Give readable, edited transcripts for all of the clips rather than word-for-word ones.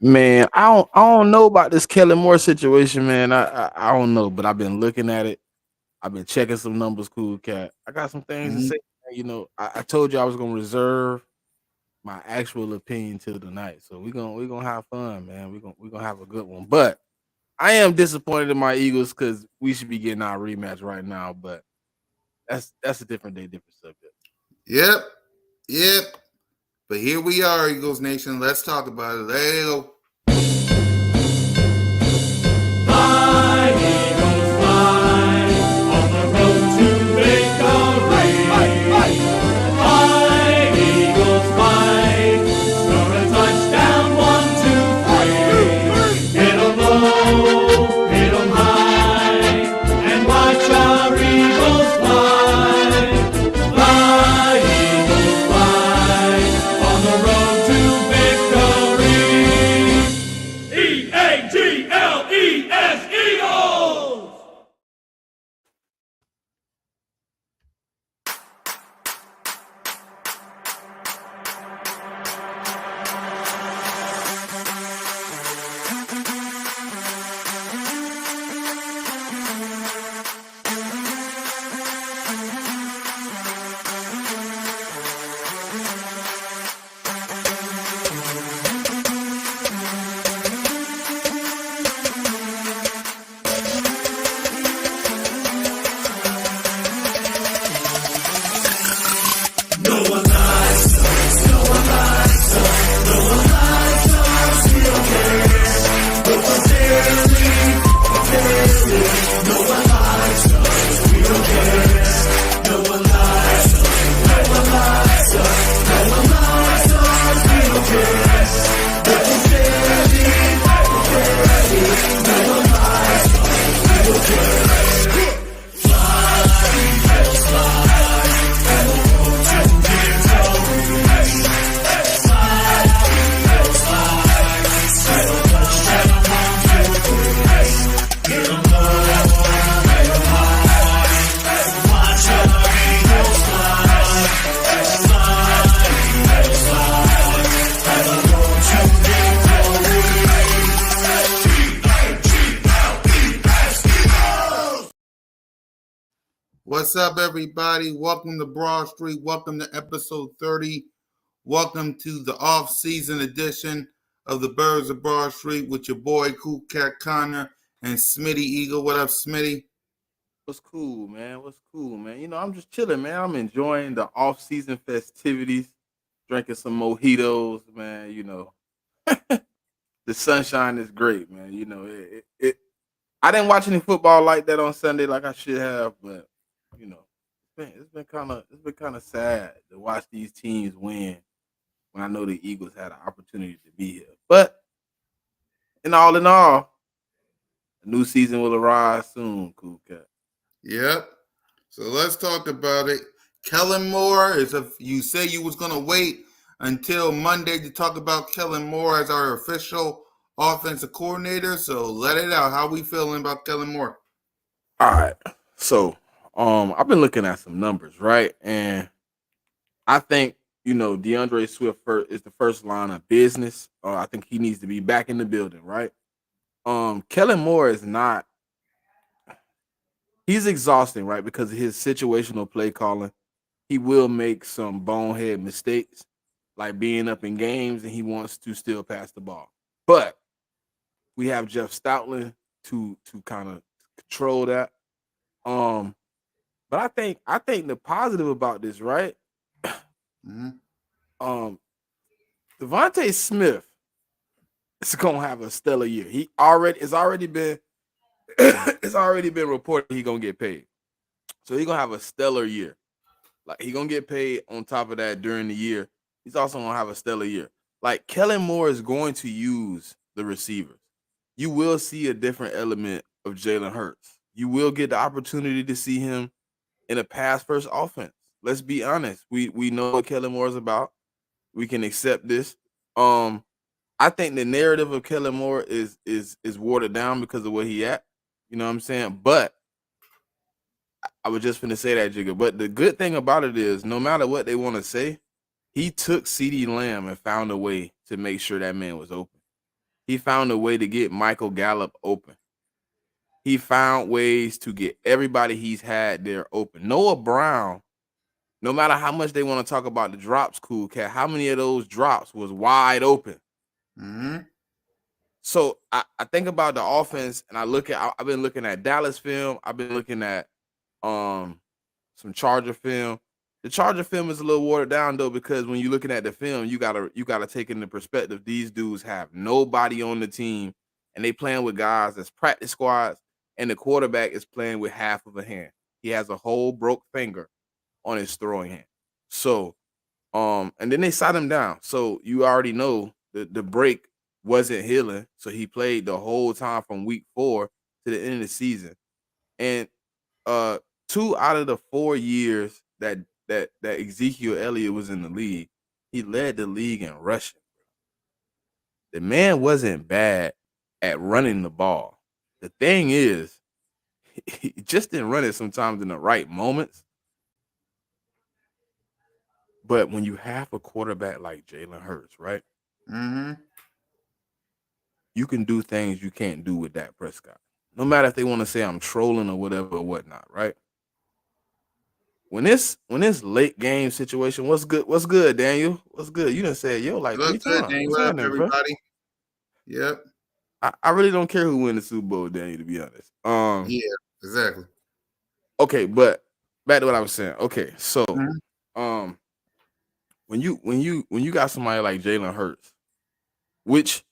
Man, I don't know about this Kellen Moore situation, man. I don't know, but I've been looking at it. I've been checking some numbers, cool cat. I got some things to Hmm. say. I told you I was gonna reserve my actual opinion till tonight. So we're gonna have fun, man. We're gonna have a good one. But I am disappointed in my Eagles because we should be getting our rematch right now. But that's a different day, different subject. Yep, yep. But here we are, Eagles Nation. Let's talk about it. There you go. Fly, Eagles, fly, on the road to victory. Fly, Eagles, fly, score a touchdown, 1, 2, 3. Hit 'em low, hit 'em high, and watch our Eagles fly. Fly, Eagles, fly, on the road to victory. E-A-G-L-E-S, Eagles! What's up, everybody? Welcome to Broad Street. Welcome to episode 30. Welcome to the off-season edition of the Birds of Broad Street with your boy Cool Cat Connor and Smitty Eagle. What up, Smitty? What's cool, man? What's cool, man? I'm just chilling, man. I'm enjoying the off-season festivities, drinking some mojitos, man. The sunshine is great, man. I didn't watch any football like that on Sunday, like I should have, but it's been kind of sad to watch these teams win when I know the Eagles had an opportunity to be here. But in all, a new season will arrive soon, cool cat. Yep. So let's talk about it. Kellen Moore is you say you was gonna wait until Monday to talk about Kellen Moore as our official offensive coordinator. So let it out. How we feeling about Kellen Moore? All right. So, I've been looking at some numbers, right? And I think, DeAndre Swift is the first line of business. I think he needs to be back in the building, right? Kellen Moore is not he's exhausting, right? Because of his situational play calling. He will make some bonehead mistakes, like being up in games and he wants to still pass the ball. But we have Jeff Stoutland to kind of control that. Um, but I think the positive about this, right? Mm-hmm. Um, Devontae Smith is gonna have a stellar year. It's already been reported he gonna get paid. So he gonna have a stellar year. Like he gonna get paid on top of that during the year. He's also gonna have a stellar year. Like Kellen Moore is going to use the receivers. You will see a different element of Jalen Hurts. You will get the opportunity to see him in a pass first offense. Let's be honest. We know what Kellen Moore is about. We can accept this. Um, I think the narrative of Kellen Moore is watered down because of where he at. You know what I'm saying? But I was just finna say that, Jigga. But the good thing about it is, no matter what they want to say, he took CeeDee Lamb and found a way to make sure that man was open. He found a way to get Michael Gallup open. He found ways to get everybody he's had there open. Noah Brown, no matter how much they want to talk about the drops, cool cat, how many of those drops was wide open? Mm-hmm. So I think about the offense and I've been looking at Dallas film. I've been looking at some Charger film. The Charger film is a little watered down though, because when you're looking at the film, you gotta take into perspective these dudes have nobody on the team and they playing with guys that's practice squads, and the quarterback is playing with half of a hand. He has a whole broke finger on his throwing hand. So and then they sat him down. So you already know the break wasn't healing. So he played the whole time from week 4 to the end of the season. And 2 out of the 4 years that Ezekiel Elliott was in the league, he led the league in rushing. The man wasn't bad at running the ball. The thing is, he just didn't run it sometimes in the right moments. But when you have a quarterback like Jalen Hurts, right? Mm-hmm. You can do things you can't do with Dak Prescott. No matter if they want to say I'm trolling or whatever or whatnot, right? When this late game situation, what's good? What's good, Daniel? What's good? You done said yo like You 3 look good, times. Danny. What's What up, happening, bro? everybody? Yep. I really don't care who win the Super Bowl, Daniel, to be honest. Yeah, exactly. Okay, but back to what I was saying. Okay, so Mm-hmm. when you got somebody like Jalen Hurts, which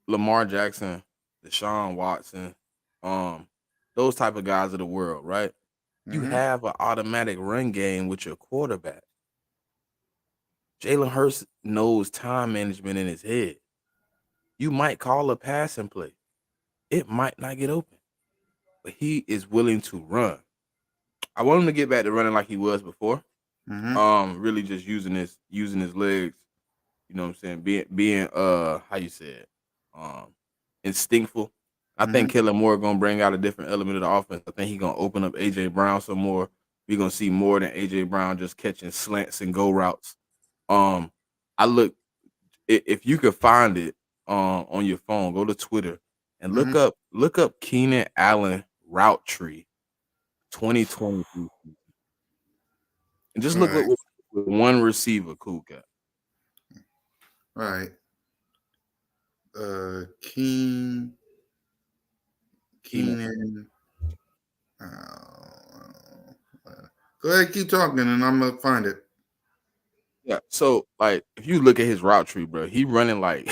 Lamar Jackson, Deshaun Watson, those type of guys of the world, right? You Mm-hmm. have an automatic run game with your quarterback. Jalen Hurts knows time management in his head. You might call a passing play. It might not get open, but he is willing to run. I want him to get back to running like he was before. Mm-hmm. Really just using his legs. You know what I'm saying? Being how you say it, instinctful. I Mm-hmm. think Kellen Moore gonna bring out a different element of the offense. I think he's gonna open up AJ Brown some more. We're gonna see more than AJ Brown just catching slants and go routes. Um, I look if you could find it on your phone, go to Twitter and Mm-hmm. look up Keenan Allen route tree 2023 and just All look right. with one receiver, cool cat. All right. Keenan. Keenan. Go ahead, keep talking, and I'm gonna find it. Yeah. So like if you look at his route tree, bro, he running like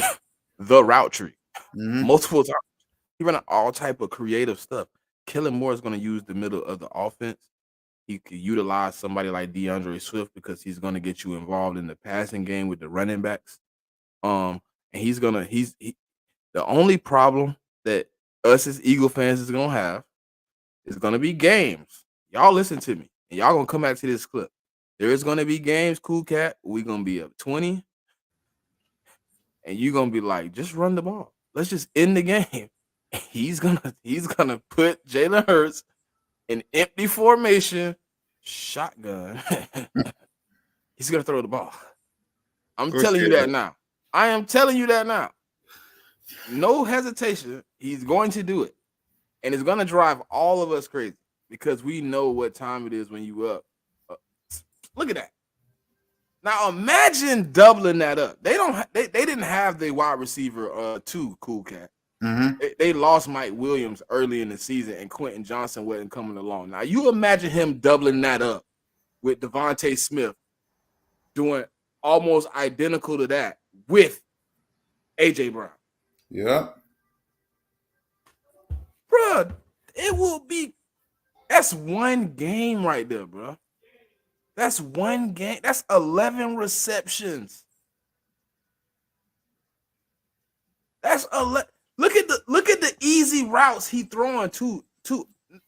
the route tree Mm-hmm. multiple times. He running all type of creative stuff. Kellen Moore is going to use the middle of the offense. He could utilize somebody like DeAndre Swift because he's going to get you involved in the passing game with the running backs. And the only problem that us as Eagle fans is gonna have is gonna be games. Y'all listen to me, and y'all gonna come back to this clip. There is gonna be games, cool cat. We gonna be up 20, and you gonna be like, just run the ball. Let's just end the game. He's gonna put Jalen Hurts in empty formation, shotgun. He's gonna throw the ball. I'm Of course, telling you yeah. that now. I am telling you that now. No hesitation. He's going to do it. And it's going to drive all of us crazy because we know what time it is when you up. Look at that. Now imagine doubling that up. They didn't have the wide receiver 2, cool cat. Mm-hmm. They lost Mike Williams early in the season and Quentin Johnson wasn't coming along. Now you imagine him doubling that up with Devontae Smith doing almost identical to that with AJ Brown. Yep. Bruh, it will be. That's one game right there, bro. That's one game. That's 11 receptions. That's 11. Look at the easy routes he throwing to.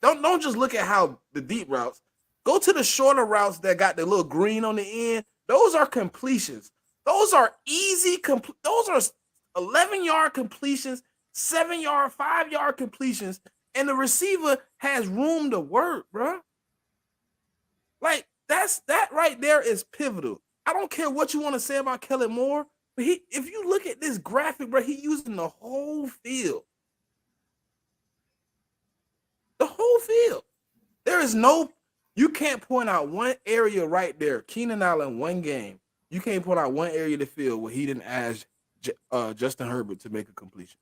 Don't just look at how the deep routes. Go to the shorter routes that got the little green on the end. Those are completions. Those are easy. Those are 11-yard completions, 7-yard, 5-yard completions, and the receiver has room to work, bro. Like that right there is pivotal. I don't care what you want to say about Kellen Moore. But if you look at this graphic, bro, he using the whole field. The whole field. There is no, you can't point out one area right there. Keenan Allen, one game. You can't point out one area of the field where he didn't ask Justin Herbert to make a completion.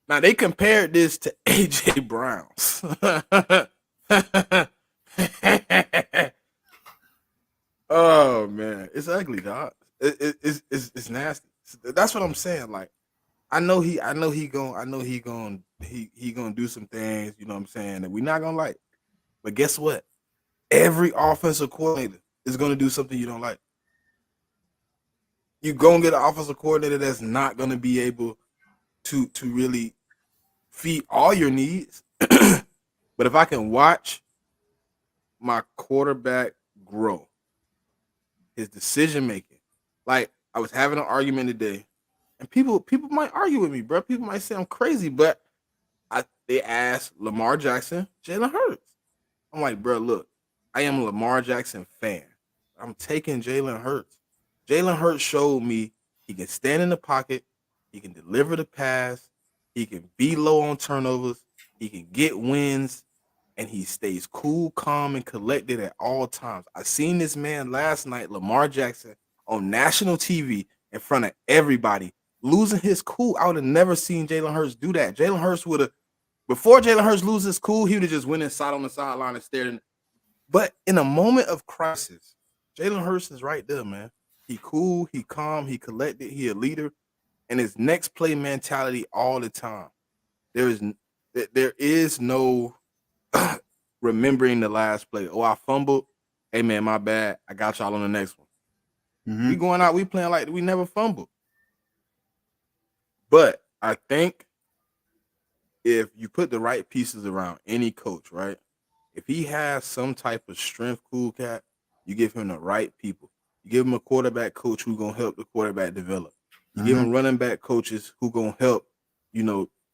Now they compared this to AJ Brown's. Oh man, it's ugly, dog. It's nasty. That's what I'm saying. Like, I know he gonna do some things. You know what I'm saying, that we're not gonna like. But guess what? Every offensive coordinator is gonna do something you don't like. You gonna get an offensive coordinator that's not gonna be able to really feed all your needs. But if I can watch my quarterback grow, his decision making, like I was having an argument today, and people might argue with me, bro. People might say I'm crazy, but they asked Lamar Jackson, Jalen Hurts. I'm like, bro, look, I am a Lamar Jackson fan. I'm taking Jalen Hurts. Jalen Hurts showed me he can stand in the pocket, he can deliver the pass, he can be low on turnovers, he can get wins, and he stays cool, calm, and collected at all times. I seen this man last night, Lamar Jackson, on national TV in front of everybody, losing his cool. I would have never seen Jalen Hurts do that. Jalen Hurts would have, before Jalen Hurts loses his cool, he would have just went and sat on the sideline and stared. But in a moment of crisis, Jalen Hurts is right there, man. He cool, he calm, he collected, he a leader, and his next play mentality all the time. There is no remembering the last play. Oh, I fumbled. Hey man, my bad. I got y'all on the next one. Mm-hmm. We going out, we playing like we never fumbled. But I think if you put the right pieces around any coach, right? If he has some type of strength, cool cat, you give him the right people. You give him a quarterback coach who's gonna help the quarterback develop. You give him running back coaches who gonna help,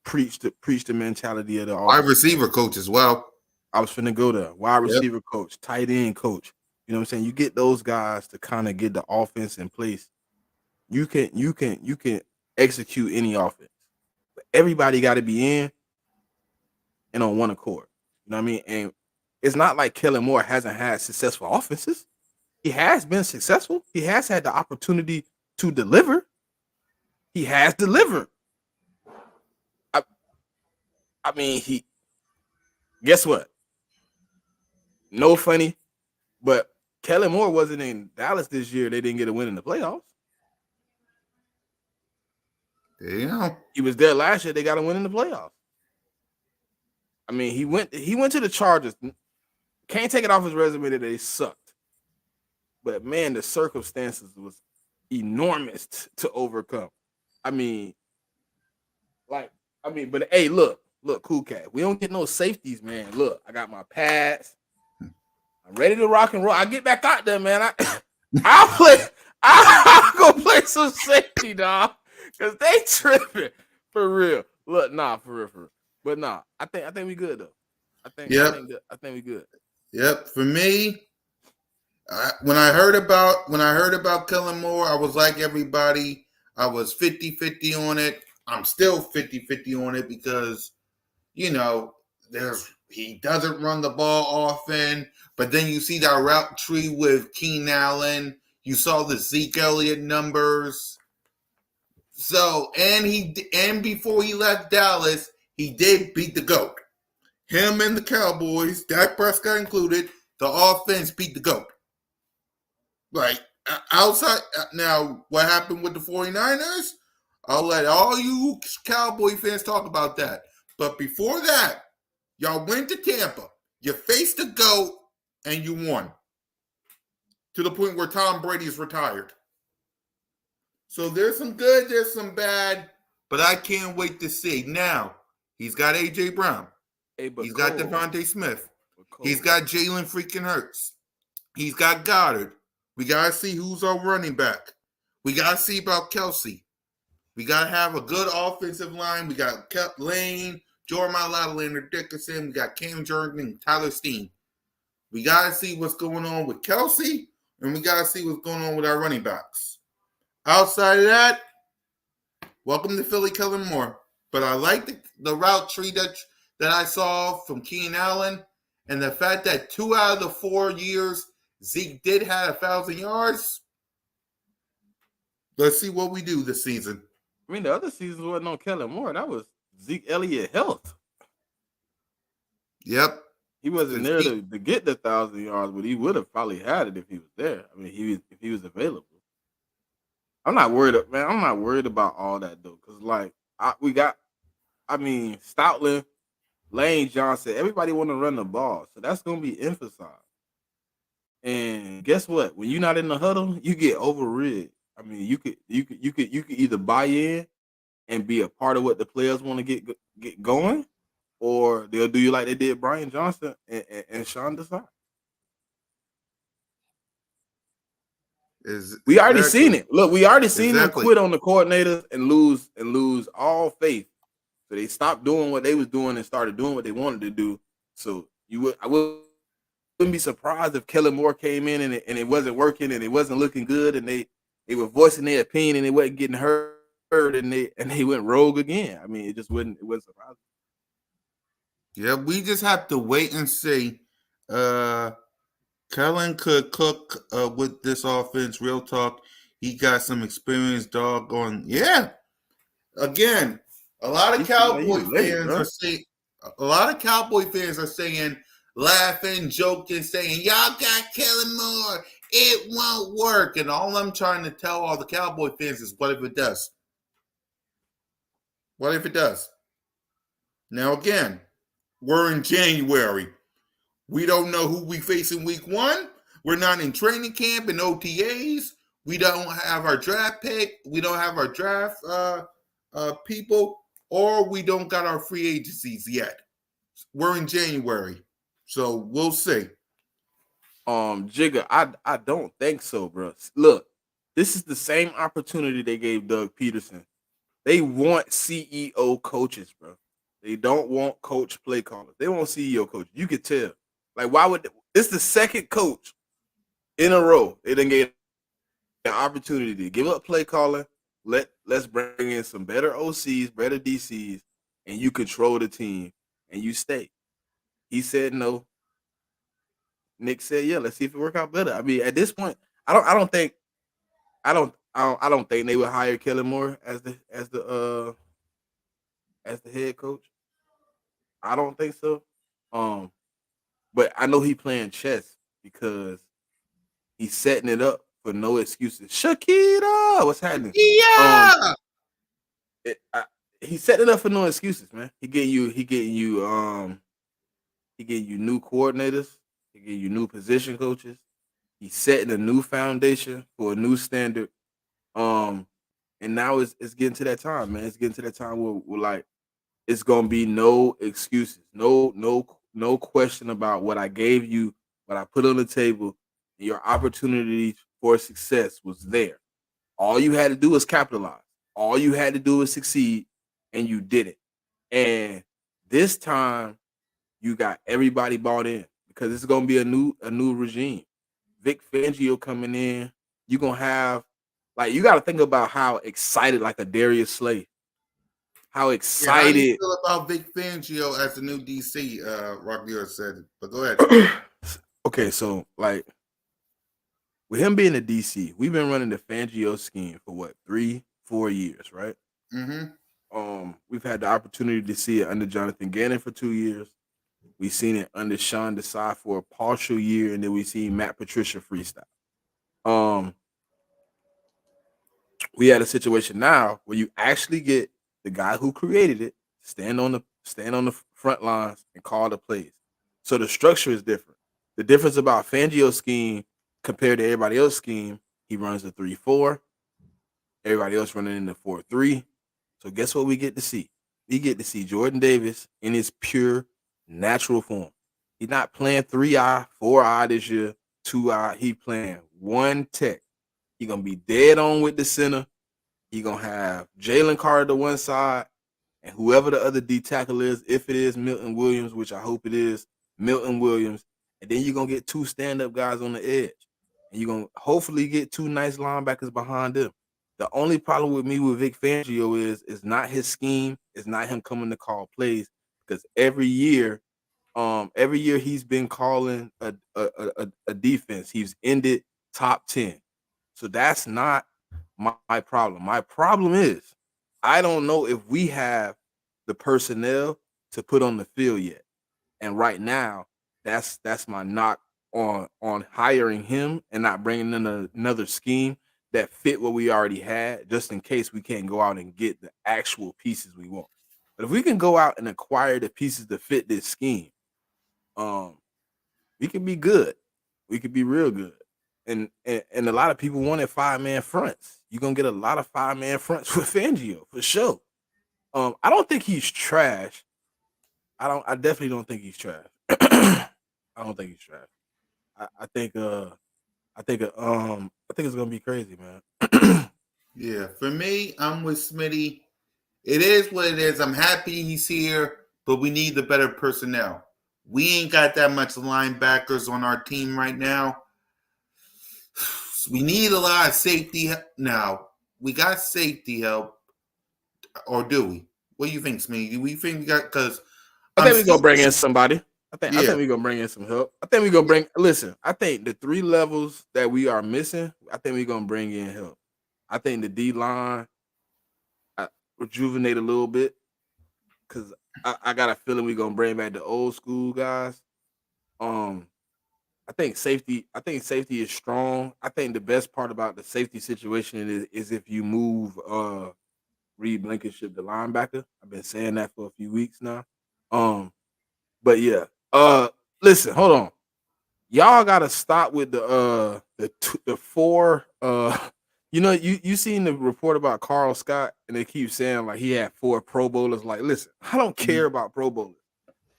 preach the mentality of the offense. Wide receiver coach as well. I was finna go there. Wide receiver coach, tight end coach. You know what I'm saying? You get those guys to kind of get the offense in place. You can execute any offense. But everybody got to be in and on one accord. You know what I mean? And it's not like Kellen Moore hasn't had successful offenses. He has been successful. He has had the opportunity to deliver. He has delivered. I mean, guess what? No funny, but Kellen Moore wasn't in Dallas this year. They didn't get a win in the playoffs. Yeah. He was there last year. They got a win in the playoffs. I mean, he went to the Chargers. Can't take it off his resume that they sucked. But man, the circumstances was enormous to overcome. But hey, look, cool cat. We don't get no safeties, man. Look, I got my pads. I'm ready to rock and roll. I get back out there, man. I'll go play some safety, dog. Cause they tripping for real. Look, for real. But I think we good though. I think we good. Yep. For me, when I heard about Kellen Moore, I was like everybody. I was 50-50 on it. I'm still 50-50 on it because, he doesn't run the ball often. But then you see that route tree with Keenan Allen. You saw the Zeke Elliott numbers. So, and before he left Dallas, he did beat the GOAT. Him and the Cowboys, Dak Prescott included, the offense beat the GOAT. Like, outside, now, what happened with the 49ers? I'll let all you Cowboy fans talk about that. But before that, y'all went to Tampa. You faced the GOAT, and you won. To the point where Tom Brady's retired. So there's some good, there's some bad, but I can't wait to see. Now, he's got A.J. Brown. He's got Devontae Smith. He's got Jalen freaking Hurts. He's got Goddard. We got to see who's our running back. We got to see about Kelsey. We got to have a good offensive line. We got Lane, Jordan Mailata, Leonard Dickerson. We got Cam Jordan and Tyler Steen. We got to see what's going on with Kelsey and we got to see what's going on with our running backs. Outside of that, welcome to Philly, Kellen Moore. But I like the route tree that I saw from Keenan Allen, and the fact that 2 out of the 4 years Zeke did have 1,000 yards. Let's see what we do this season. I mean, the other season wasn't on Kellen Moore. That was Zeke Elliott health. Yep. He wasn't there to get the 1,000 yards, but he would have probably had it if he was there. I mean, if he was available. I'm not worried, man. I'm not worried about all that though, because Stoutland, Lane Johnson, everybody want to run the ball, so that's gonna be emphasized. And guess what? When you're not in the huddle, you get overrid. I mean, you could either buy in and be a part of what the players want to get going, or they'll do you like they did Brian Johnson and Sean Desai. We already seen it. Look, we already seen them quit on the coordinators and lose all faith. So they stopped doing what they was doing and started doing what they wanted to do. So I wouldn't be surprised if Kellen Moore came in and it wasn't working and it wasn't looking good and they were voicing their opinion and they wasn't getting hurt and they went rogue again. I mean, it wasn't surprising. Yeah, we just have to wait and see. Kellen could cook with this offense. Real talk. He got some experience, doggone. Yeah. Again, a lot of Cowboy fans are saying, laughing, joking, saying, y'all got Kellen Moore. It won't work. And all I'm trying to tell all the Cowboy fans is, what if it does? What if it does? Now, again, we're in January. We don't know who we face in week 1. We're not in training camp and OTAs. We don't have our draft pick. We don't have our draft people, or we don't got our free agencies yet. We're in January, so we'll see. Jigga, I don't think so, bro. Look, this is the same opportunity they gave Doug Peterson. They want CEO coaches, bro. They don't want coach play callers. They want CEO coaches. You could tell. Like, why would this the second coach in a row they didn't get an opportunity to give up play calling? Let's bring in some better OCs, better DCs, and you control the team and you stay. He said no. Nick said yeah. Let's see if it work out better. I mean, at this point, I don't think they would hire Kellen Moore as the head coach. I don't think so. But I know he playing chess because he's setting it up for no excuses. Shakira, what's happening? Yeah. He's setting it up for no excuses, man. He getting you new coordinators. He getting you new position coaches. He's setting a new foundation for a new standard. And now it's getting to that time, man. It's getting to that time where like it's gonna be no excuses, no question about what I gave you, what I put on the table. Your opportunity for success was there. All you had to do was capitalize. All you had to do was succeed, and you did it. And this time, you got everybody bought in because it's gonna be a new regime. Vic Fangio coming in. You're gonna have you got to think about how excited like a Darius Slay. How excited! How do you feel about Vic Fangio as the new DC? Rocklear said, but go ahead. Okay, so like with him being a DC, we've been running the Fangio scheme for what 3-4 years, right? Mm-hmm. We've had the opportunity to see it under Jonathan Gannon for 2 years. We've seen it under Sean Desai for a partial year, and then we seen Matt Patricia freestyle. We had a situation now where you actually get the guy who created it stand on the front lines and call the plays. So the structure is different. The difference about Fangio's scheme compared to everybody else's scheme, he runs the 3-4. Everybody else running in the 4-3. So guess what we get to see? We get to see Jordan Davis in his pure natural form. He's not playing 3-eye, 4-eye this year, 2-eye. He playing one tech. He's gonna be dead on with the center. He's gonna have Jalen Carter to one side, and whoever the other D tackle is, if it is Milton Williams, which I hope it is, Milton Williams, and then you're gonna get 2 stand-up guys on the edge. and you're gonna hopefully get two nice linebackers behind them. The only problem with me with Vic Fangio is not his scheme, it's not him coming to call plays because every year he's been calling a defense. He's ended top 10. So that's not my problem. My problem is I don't know if we have the personnel to put on the field yet. And right now, that's my knock on hiring him and not bringing in another scheme that fit what we already had, just in case we can't go out and get the actual pieces we want. But if we can go out and acquire the pieces to fit this scheme, um, we could be good. We could be real good. And a lot of people wanted 5-man fronts. You're gonna get a lot of 5-man fronts with Fangio for sure. I don't think he's trash. I definitely don't think he's trash. I don't think he's trash. I think I think it's gonna be crazy, man. Yeah, for me, I'm with Smitty. It is what it is. I'm happy he's here, but we need the better personnel. We ain't got that much linebackers on our team right now. We need a lot of safety now. We got safety help, or do we? What do you think, Smitty? Do we think we got? Because I I'm think we're still, gonna bring in somebody. I yeah, think we're gonna bring in some help. I think we're gonna bring listen, I think the three levels that we are missing, I think we're gonna bring in help. I think the D line rejuvenate a little bit because I got a feeling we're gonna bring back the old school guys. Um I think safety is strong. I think the best part about the safety situation is if you move Reed Blankenship the linebacker. I've been saying that for a few weeks now. Um but yeah. Listen, hold on. Y'all gotta stop with the four you seen the report about Carl Scott and they keep saying like he had 4 pro bowlers. Like, listen, I don't care about pro bowlers.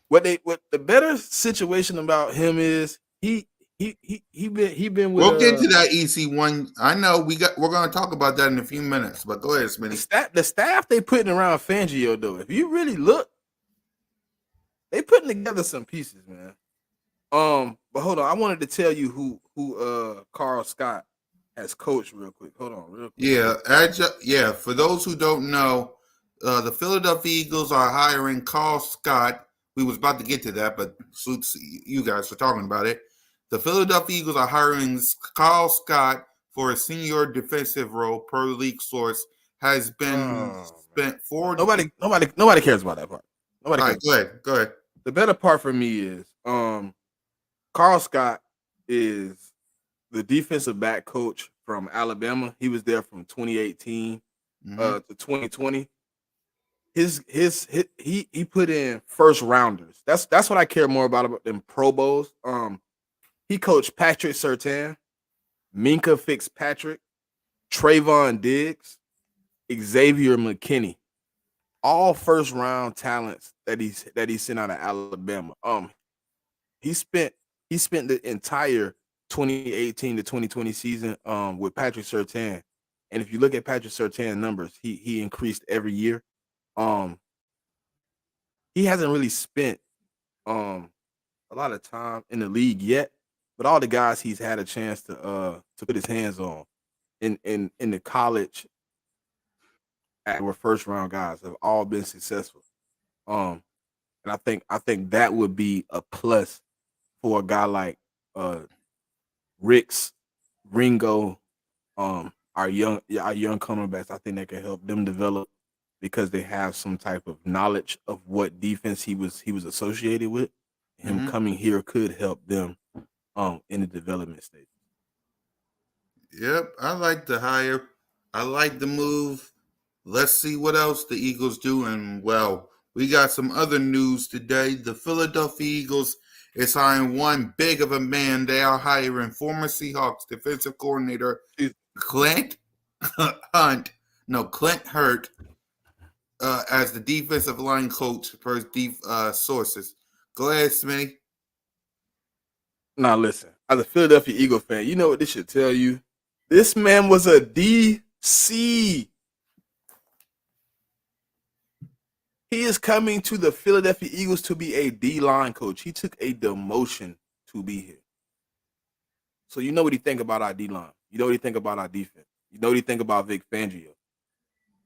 What the better situation about him is he been with we'll get to that EC1. I know we're going to talk about that in a few minutes, but go ahead, Smitty. the staff they putting around Fangio though. If you really look, they putting together some pieces, man. But hold on, I wanted to tell you who Carl Scott has coached real quick. Hold on, real quick. Yeah. For those who don't know, the Philadelphia Eagles are hiring Carl Scott. We was about to get to that, but suits you guys for talking about it. The Philadelphia Eagles are hiring Carl Scott for a senior defensive role, per league source. Has been spent 4. Nobody cares about that part. Nobody All cares. right, go ahead. The better part for me is Carl Scott is the defensive back coach from Alabama. He was there from 2018 to 2020. He put in first rounders. That's what I care more about than Pro Bowls. He coached Patrick Surtain, Minka Fitzpatrick, Trayvon Diggs, Xavier McKinney, all first round talents that he sent out of Alabama. He spent the entire 2018 to 2020 season with Patrick Surtain. And if you look at Patrick Surtain's numbers, he increased every year. He hasn't really spent a lot of time in the league yet, but all the guys he's had a chance to put his hands on in the college were first round guys have all been successful. And I think that would be a plus for a guy like Ricks, Ringo, our young cornerbacks. I think that can help them develop because they have some type of knowledge of what defense he was associated with. Him coming here could help them in the development stage. Yep, I like the hire. I like the move. Let's see what else the Eagles do. And, well, we got some other news today. The Philadelphia Eagles is hiring one big of a man. They are hiring former Seahawks defensive coordinator Clint Hurt as the defensive line coach per sources. Go ahead, Smitty. Now, listen, as a Philadelphia Eagle fan, you know what this should tell you? This man was a DC. He is coming to the Philadelphia Eagles to be a D-line coach. He took a demotion to be here. So you know what he think about our D line. You know what he think about our defense. You know what he think about Vic Fangio.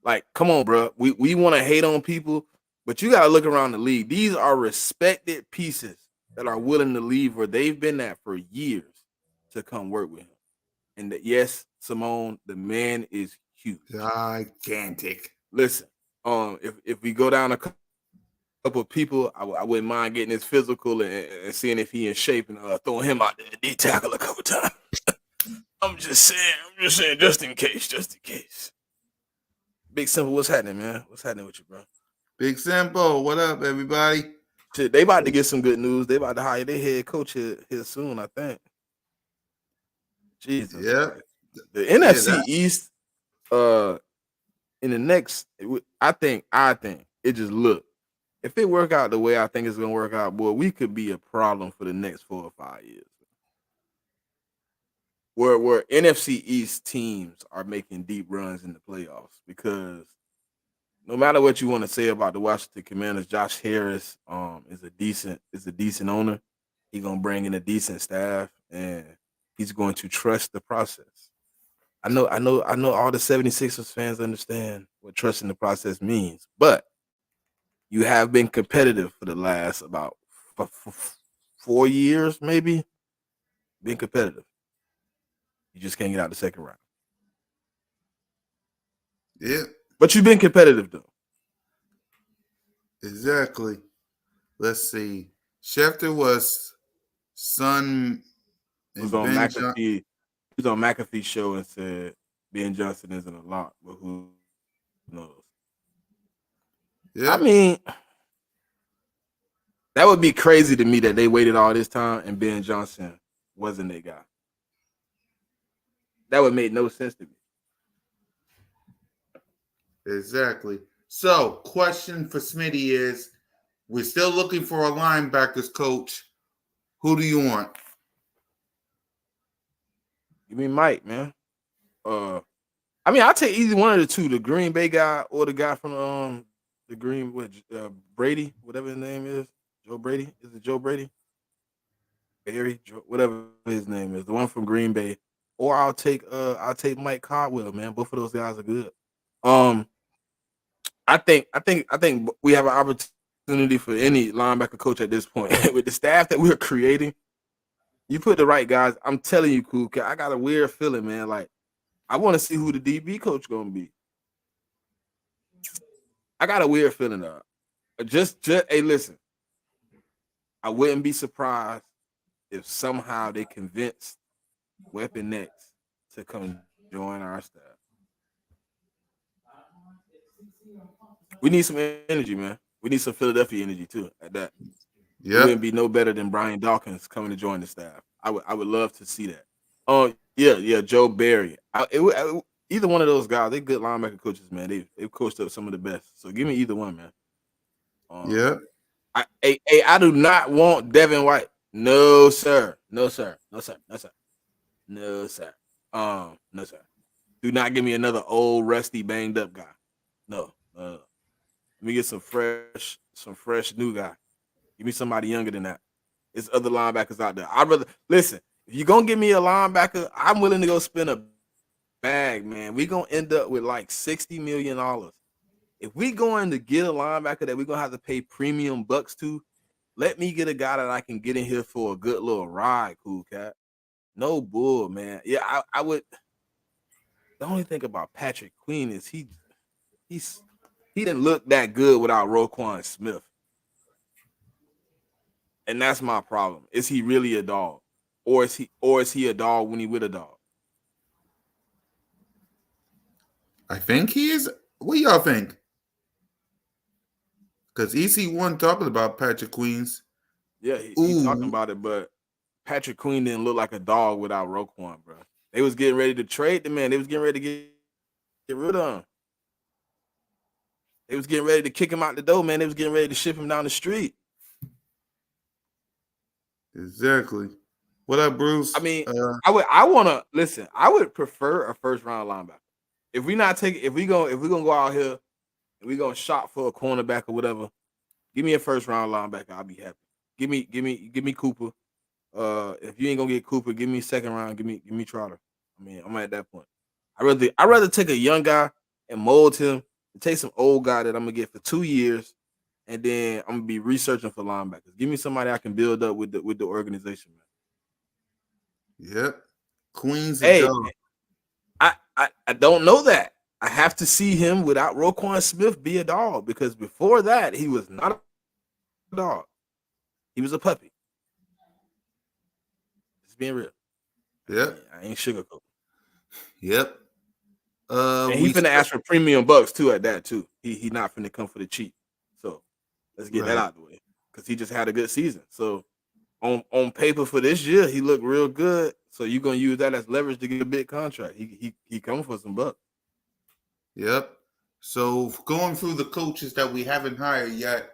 Like, come on, bro. We want to hate on people, but you got to look around the league. These are respected pieces that are willing to leave where they've been at for years to come work with him. And yes, Simone, the man is huge, gigantic. Listen, if we go down a couple of people, I wouldn't mind getting his physical and seeing if he in shape and throwing him out there to D tackle a couple times. I'm just saying, just in case. Big Simple, what's happening, man? What's happening with you, bro? Big Simple, what up, everybody? Shit, they about to get some good news. They about to hire their head coach here soon, I think. Jesus. Yeah. The NFC East, in the next, I think it just look. If it work out the way I think it's gonna work out, boy, we could be a problem for the next 4 or 5 years. Where NFC East teams are making deep runs in the playoffs, because no matter what you want to say about the Washington Commanders, Josh Harris is a decent owner. He's gonna bring in a decent staff, and he's going to trust the process. I know all the 76ers fans understand what trusting the process means, but you have been competitive for the last about 4 years, maybe. Been competitive. You just can't get out the second round. Yeah. But you've been competitive, though. Exactly. Let's see. Schefter was son Was and on Ben McAfee. He was on McAfee's show and said Ben Johnson isn't a lot, but who knows? Yeah. I mean, that would be crazy to me that they waited all this time and Ben Johnson wasn't that guy. That would make no sense to me. Exactly. So, question for Smitty is, we're still looking for a linebackers coach. Who do you want? Give me Mike, man. I mean, I'll take either one of the two, the Green Bay guy or the guy from the Green Brady, whatever his name is. Joe Brady. Is it Joe Brady? Barry, whatever his name is, the one from Green Bay. Or I'll take Mike Caldwell, man. Both of those guys are good. I think we have an opportunity for any linebacker coach at this point. With the staff that we're creating, you put the right guys. I'm telling you, cool. I got a weird feeling, man. Like, I want to see who the DB coach gonna be. I got a weird feeling of just hey, listen. I wouldn't be surprised if somehow they convinced Weapon X to come join our staff. We need some energy, man. We need some Philadelphia energy too. At that, it wouldn't be no better than Brian Dawkins coming to join the staff. I would love to see that. Oh yeah, Joe Barry. Either one of those guys, they good linebacker coaches, man. They've coached up some of the best. So give me either one, man. I do not want Devin White. No, sir. No, sir. No, sir. No, sir. No, sir. No, sir. Do not give me another old, rusty, banged up guy. No. Let me get some fresh new guy. Give me somebody younger than that. There's other linebackers out there. I'd rather listen. If you're gonna give me a linebacker, I'm willing to go spend a bag, man. We're gonna end up with like $60 million. If we going to get a linebacker that we're gonna have to pay premium bucks to, let me get a guy that I can get in here for a good little ride, cool cat. No bull, man. Yeah, I would. The only thing about Patrick Queen is he didn't look that good without Roquan Smith. And that's my problem. Is he really a dog? Or is he a dog when he with a dog? I think he is. What do y'all think? Because EC1 talking about Patrick Queens. Yeah, he talking about it, but Patrick Queen didn't look like a dog without Roquan, bro. They was getting ready to trade the man. They was getting ready to get rid of him. They was getting ready to kick him out the door, man. They was getting ready to ship him down the street. Exactly. What up, Bruce? I mean, I would prefer a first round linebacker. If we gonna go out here and we gonna shop for a cornerback or whatever, give me a first round linebacker. I'll be happy. Give me Cooper. If you ain't gonna get Cooper, give me second round. Give me Trotter. I mean, I'm at that point. I rather take a young guy and mold him and take some old guy that I'm gonna get for 2 years, and then I'm gonna be researching for linebackers. Give me somebody I can build up with the organization, man. Yep. Queen's a Hey, dog. I don't know that. I have to see him without Roquan Smith be a dog because before that he was not a dog. He was a puppy. Just being real. Yep. I ain't sugarcoat. Yep. And he We finna ask for premium bucks too at that too. He not finna come for the cheap. So let's get that right. out of the way. Because he just had a good season. So on paper for this year, he looked real good. So you're gonna use that as leverage to get a big contract. He coming for some bucks. Yep. So going through the coaches that we haven't hired yet,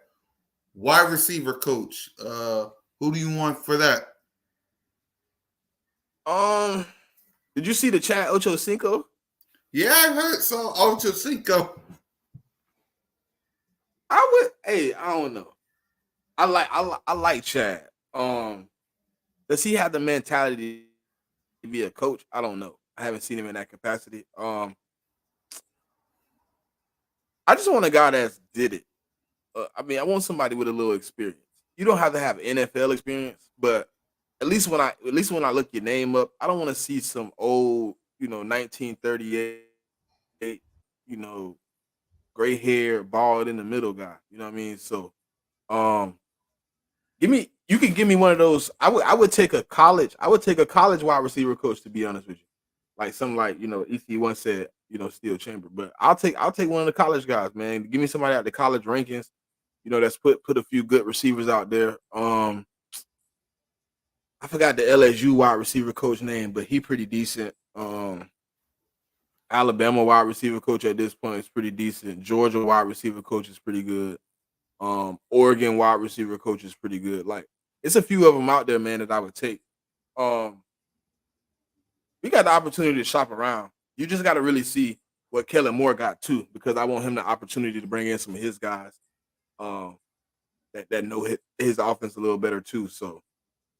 wide receiver coach. Who do you want for that? Um, did you see the Chad Ochocinco? Yeah, I heard so. Ocho Cinco. I don't know. I like Chad. Does he have the mentality to be a coach? I don't know. I haven't seen him in that capacity. I just want a guy that's did it. I mean, I want somebody with a little experience. You don't have to have NFL experience, but at least when I look your name up, I don't want to see some old, 1938, you know, gray hair, bald in the middle guy. You know what I mean? So, um, you can give me one of those. I would take a college wide receiver coach to be honest with you, like some like EC once said, Steel Chamber. But I'll take one of the college guys, man. Give me somebody out the college rankings, that's put a few good receivers out there. I forgot the LSU wide receiver coach name, but he pretty decent. Alabama wide receiver coach at this point is pretty decent. Georgia wide receiver coach is pretty good. Oregon wide receiver coach is pretty good. Like it's a few of them out there, man, that I would take. Um, we got the opportunity to shop around. You just got to really see what Kellen Moore got too, because I want him the opportunity to bring in some of his guys um, that know his offense a little better too. So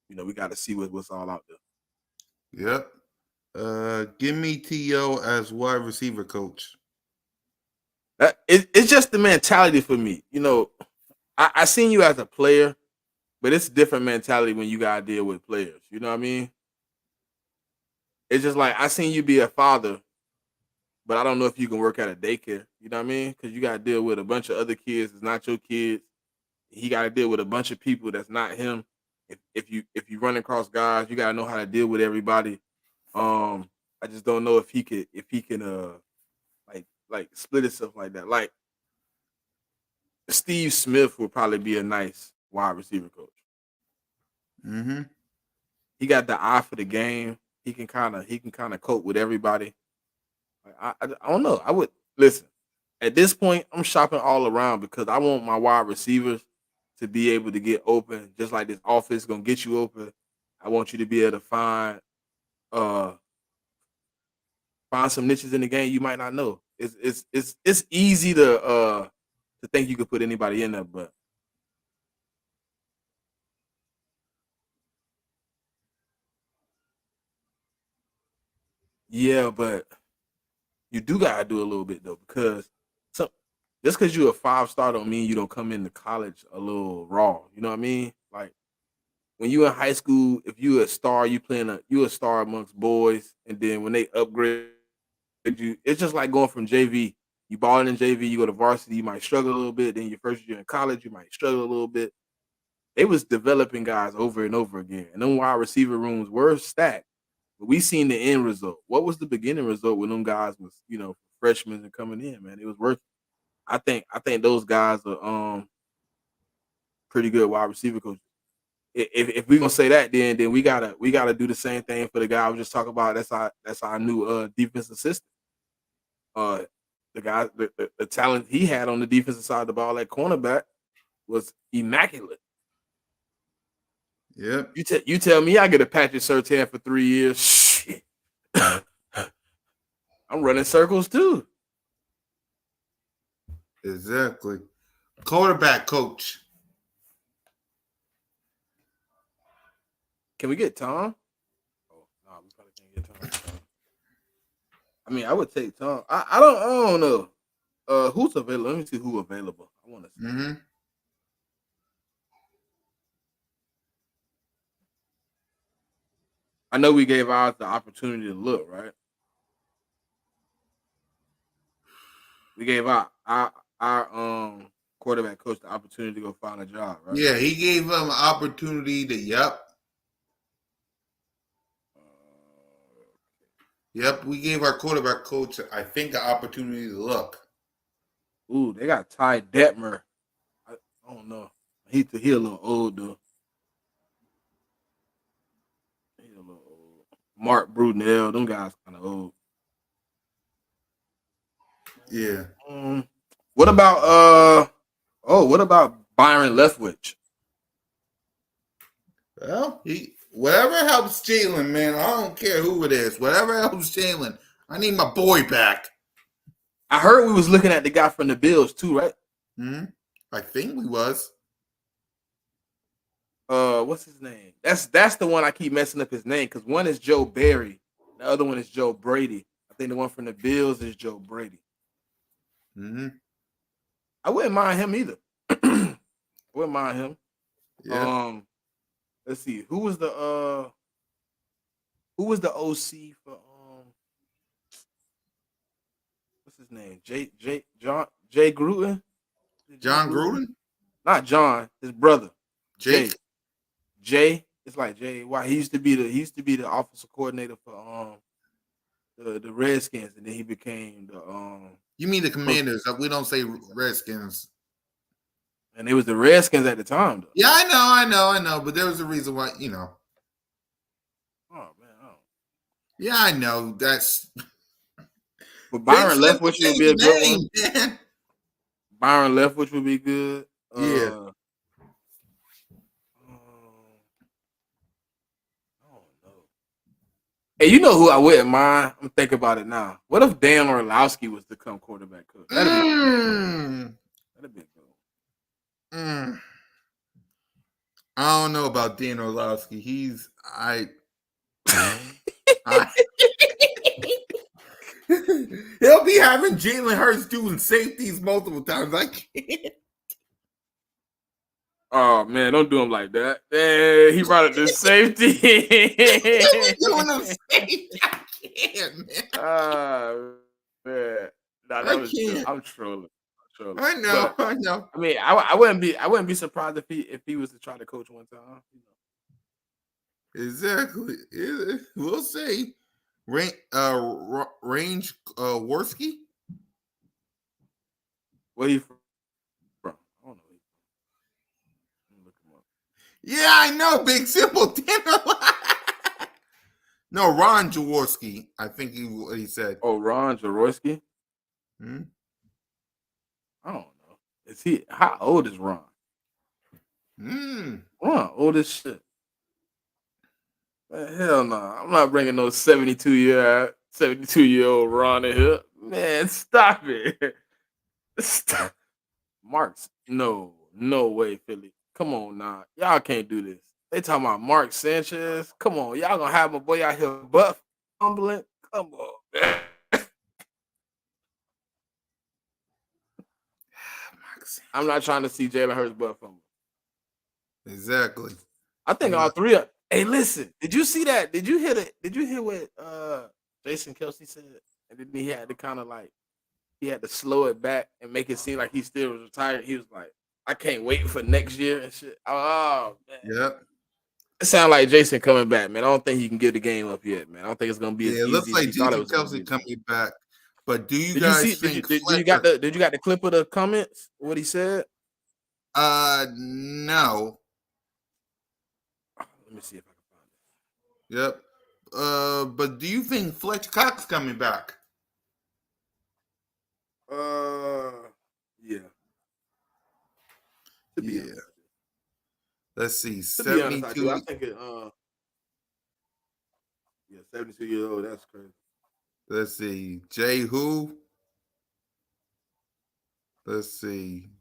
we got to see what's all out there. Yep. Give me To as wide receiver coach. It's just the mentality for me. I seen you as a player, but it's a different mentality when you got to deal with players. You know what I mean? It's just like I seen you be a father, but I don't know if you can work at a daycare. You know what I mean? Because you got to deal with a bunch of other kids. It's not your kids. He got to deal with a bunch of people that's not him. If you run across guys, you got to know how to deal with everybody. I just don't know if he can like split itself like that. Like Steve Smith would probably be a nice wide receiver coach. Mm-hmm. He got the eye for the game. He can kind of cope with everybody. I don't know. I would listen. At this point, I'm shopping all around because I want my wide receivers to be able to get open, just like this offense gonna get you open. I want you to be able to uh find some niches in the game you might not know. It's easy to think you could put anybody in there, but yeah, but you do gotta do a little bit though, because some just because you're a 5 star don't mean you don't come into college a little raw. You know what I mean? Like when you in high school, if you a star, you a star amongst boys, and then when they upgrade you, it's just like going from JV. You balling in JV, you go to varsity, you might struggle a little bit. Then your first year in college, you might struggle a little bit. They was developing guys over and over again, and them wide receiver rooms were stacked. But we seen the end result. What was the beginning result when them guys was freshmen and coming in? Man, it was working. I think those guys are pretty good wide receiver coaches. If we gonna say that, then we gotta do the same thing for the guy I was just talking about. That's our new defensive assistant. Uh, the talent he had on the defensive side of the ball at cornerback was immaculate. Yep. You tell me I get a Patrick Surtain for 3 years. Shit. I'm running circles too. Exactly. Quarterback coach. Can we get Tom? Oh no, we probably can't get Tom. I mean, I would take Tom. I don't know. Who's available? Let me see who available. I want to see. Mm-hmm. I know we gave ours the opportunity to look, right? We gave our quarterback coach the opportunity to go find a job, right? Yeah, he gave him an opportunity to. Yep. We gave our quarterback coach, I think, an opportunity to look. Ooh, they got Ty Detmer. I don't know. He a little old though. He a little old. Mark Brunell, them guys kind of old. Yeah. What about what about Byron Leftwich? Well, whatever helps Jalen, man. I don't care who it is. Whatever helps Jalen. I need my boy back. I heard we was looking at the guy from the Bills too, right? Hmm. I think we was. What's his name? That's the one I keep messing up his name because one is Joe Barry, the other one is Joe Brady. I think the one from the Bills is Joe Brady. Mm-hmm. I wouldn't mind him either. I wouldn't mind him. Yeah. Let's see. Who was the OC for what's his name? Jay Gruden? John Gruden? Not John, his brother. Jake? Jay. It's like Jay. Why he used to be the offensive coordinator for the Redskins, and then he became the You mean the Commanders? We don't say Redskins. and it was the Redskins at the time though. Yeah, I know. But there was a reason why, Oh man, Yeah, I know. That's but Byron Fix Leftwich would be a good one. Man. Byron Leftwich would be good. Yeah. I don't know. Hey, you know who I wouldn't mind? I'm thinking about it now. What if Dan Orlowski was to come quarterback coach? That'd be good. Mm. I don't know about Dan Orlowski. He'll be having Jalen Hurts doing safeties multiple times. I can't. Oh man, don't do him like that. Hey, he brought up the safety. Doing them safety. I can't, man. Man. Nah, I that was can't. I'm trolling. I know. But, I know. I mean, I wouldn't be surprised if he was to try to coach one time. Exactly. Yeah, we'll see. Range Worski? Where he from? I don't know. Let me look him up. Yeah, I know. Big Simple. No, Ron Jaworski. I think what he said. Oh, Ron Jaworski? Hmm? I don't know. How old is Ron? Mm. Ron, old as shit. Man, hell no. I'm not bringing no 72-year-old Ron in here. Man, stop it. Stop. Marks, no way, Philly. Come on now. Y'all can't do this. They talking about Mark Sanchez. Come on. Y'all gonna have my boy out here butt fumbling? Come on, man. I'm not trying to see Jalen Hurts butt fumble. Exactly. I think all three of. Hey, listen. Did you see that? Did you hear what Jason Kelsey said? And then he had to kind of like he had to slow it back and make it seem like he still was retired. He was like, I can't wait for next year and shit. Oh man. Yep. It sounds like Jason coming back, man. I don't think he can give the game up yet, man. I don't think it's gonna be as Yeah, it looks easy as like he thought it Jason was gonna Kelsey be. coming back. But do you Did guys you see? think Did you got the clip of the comments? What he said? No. Let me see if I can find it. Yep. But do you think Fletcher Cox coming back? Yeah. Yeah. Let's see. To be honest, I do. 72. I think it. 72 years old. That's crazy. Let's see. Jay who? Let's see.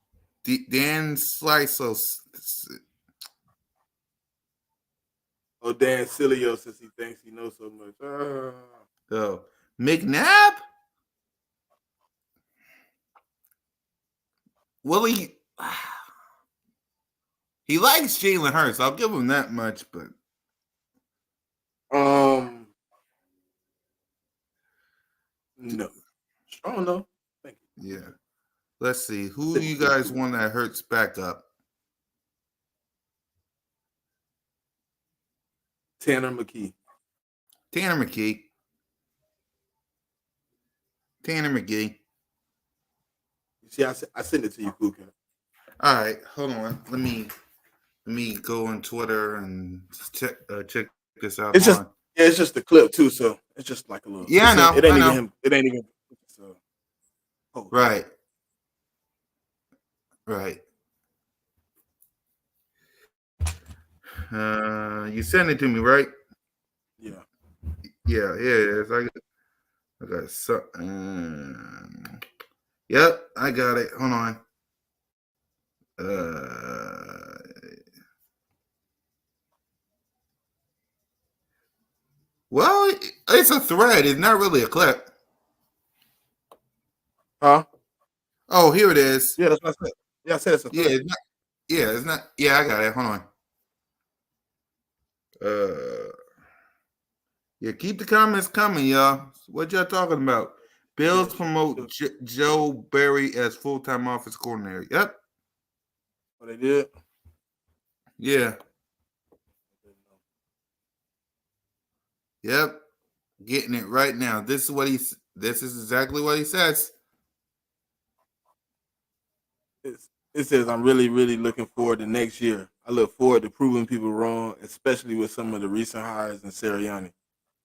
Dan Slice. Oh, Dan Silio since he thinks he knows so much. So McNabb? Well, he likes Jalen Hurts. I'll give him that much, but No. I don't know. Thank you. yeah. Let's see. Who Send you it to you, guys too. want that Hurts back up? Tanner McKee. Tanner McKee. Tanner McGee. You see, I sent it to you, Kuka. All right, hold on. Let me go on Twitter and check this out. It's Hold just on. yeah, it's just the clip too, so it's just like a little. Yeah, I know. It ain't I even know. him. It ain't even. So, post. Right. Right. You sent it to me, right? Yeah. Yeah. Yes. I got so. Yep, I got it. Hold on. Well, it's a thread. It's not really a clip. Huh? Oh, here it is. Yeah, that's what I said. Yeah, I said it's a Yeah, threat. it's not. Yeah, it's not. Yeah, I got it. Hold on. Yeah, keep the comments coming, y'all. What y'all talking about? Yeah. Bills promote Joe Barry as full-time office coordinator. Yep. What they did? Yeah. Yep. Getting it right now. This is exactly what he says. It says I'm really, really looking forward to next year. I look forward to proving people wrong, especially with some of the recent hires in Sirianni.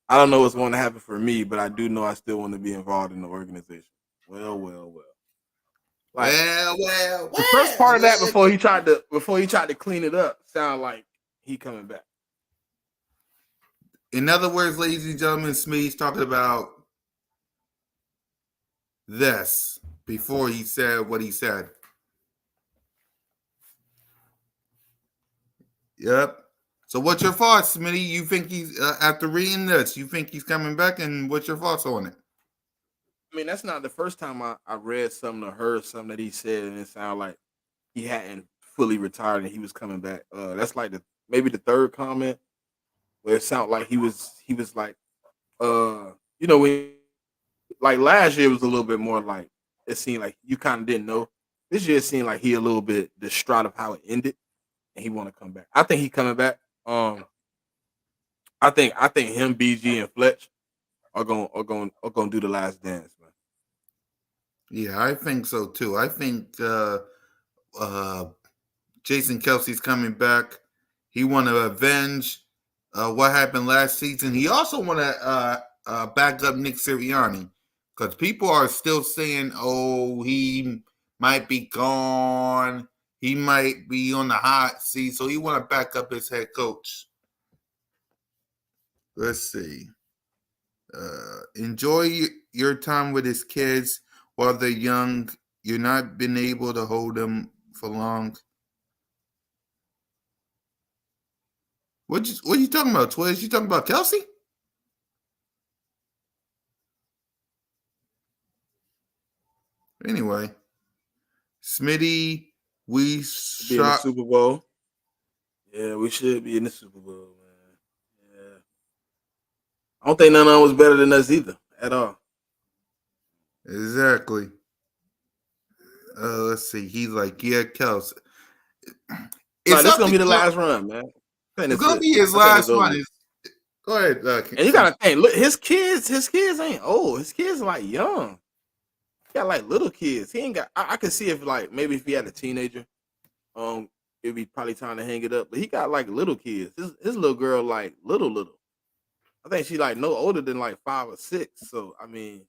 I don't know what's going to happen for me, but I do know I still want to be involved in the organization. Well, well, well. Like the first part of that before he tried to clean it up sound like he coming back. In other words, ladies and gentlemen, Smee's talking about this before he said what he said. Yep. So what's your thoughts, Smitty? You think he's after reading this, you think he's coming back, and what's your thoughts on it? I mean, that's not the first time I read something or heard something that he said and it sounded like he hadn't fully retired and he was coming back. That's like maybe the third comment where it sounded like he was like when like last year was a little bit more like it seemed like you kind of didn't know. This year it seemed like he a little bit distraught of how it ended and he want to come back. I think he coming back. I think him, BG, and Fletch are gonna do the last dance, man. Yeah, I think so too. I think Jason Kelsey's coming back. He want to avenge what happened last season. He also want to back up Nick Sirianni because people are still saying, "Oh, he might be gone. He might be on the hot seat." So he want to back up his head coach. Let's see. Enjoy your time with his kids while they're young. You're not been able to hold them for long. What you talking about, Twiz? You talking about Kelsey? Anyway, Smitty, we Be in the shot. Super Bowl. Yeah, we should be in the Super Bowl, man. Yeah. I don't think none of them was better than us either, at all. Exactly. Let's see. He's like, yeah, Kelsey. No, It's this is up gonna to be the Kel- last run, man. I think It's that's gonna it. be his I think it's last over one. with. Go ahead, And you gotta think, look, his kids ain't old. His kids are like young. He got like little kids. He ain't got. I could see if like maybe if he had a teenager, it'd be probably time to hang it up. But he got like little kids. His little girl like little. I think she like no older than like 5 or 6. So I mean,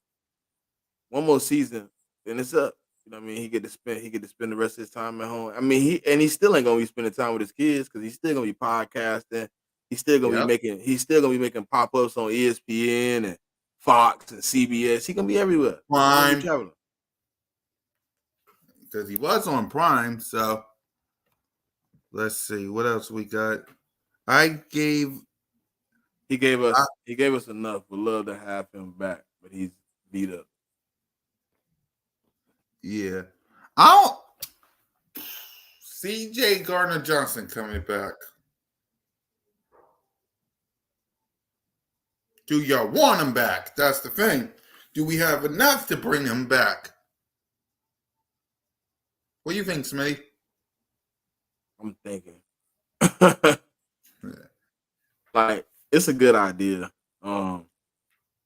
one more season, then it's up. You know what I mean? He get to spend the rest of his time at home. I mean, he still ain't gonna be spending time with his kids because he's still gonna be podcasting. Yep. He's still gonna be making pop ups on ESPN and Fox and CBS. He gonna be everywhere. He gonna be Prime traveling. because he was on Prime. So let's see what else we got. I gave He gave us enough. Would love to have him back, but he's beat up. Yeah. I don't. C.J. Gardner Johnson coming back. Do y'all want him back? That's the thing. Do we have enough to bring him back? What do you think, Smitty? I'm thinking. Like, it's a good idea.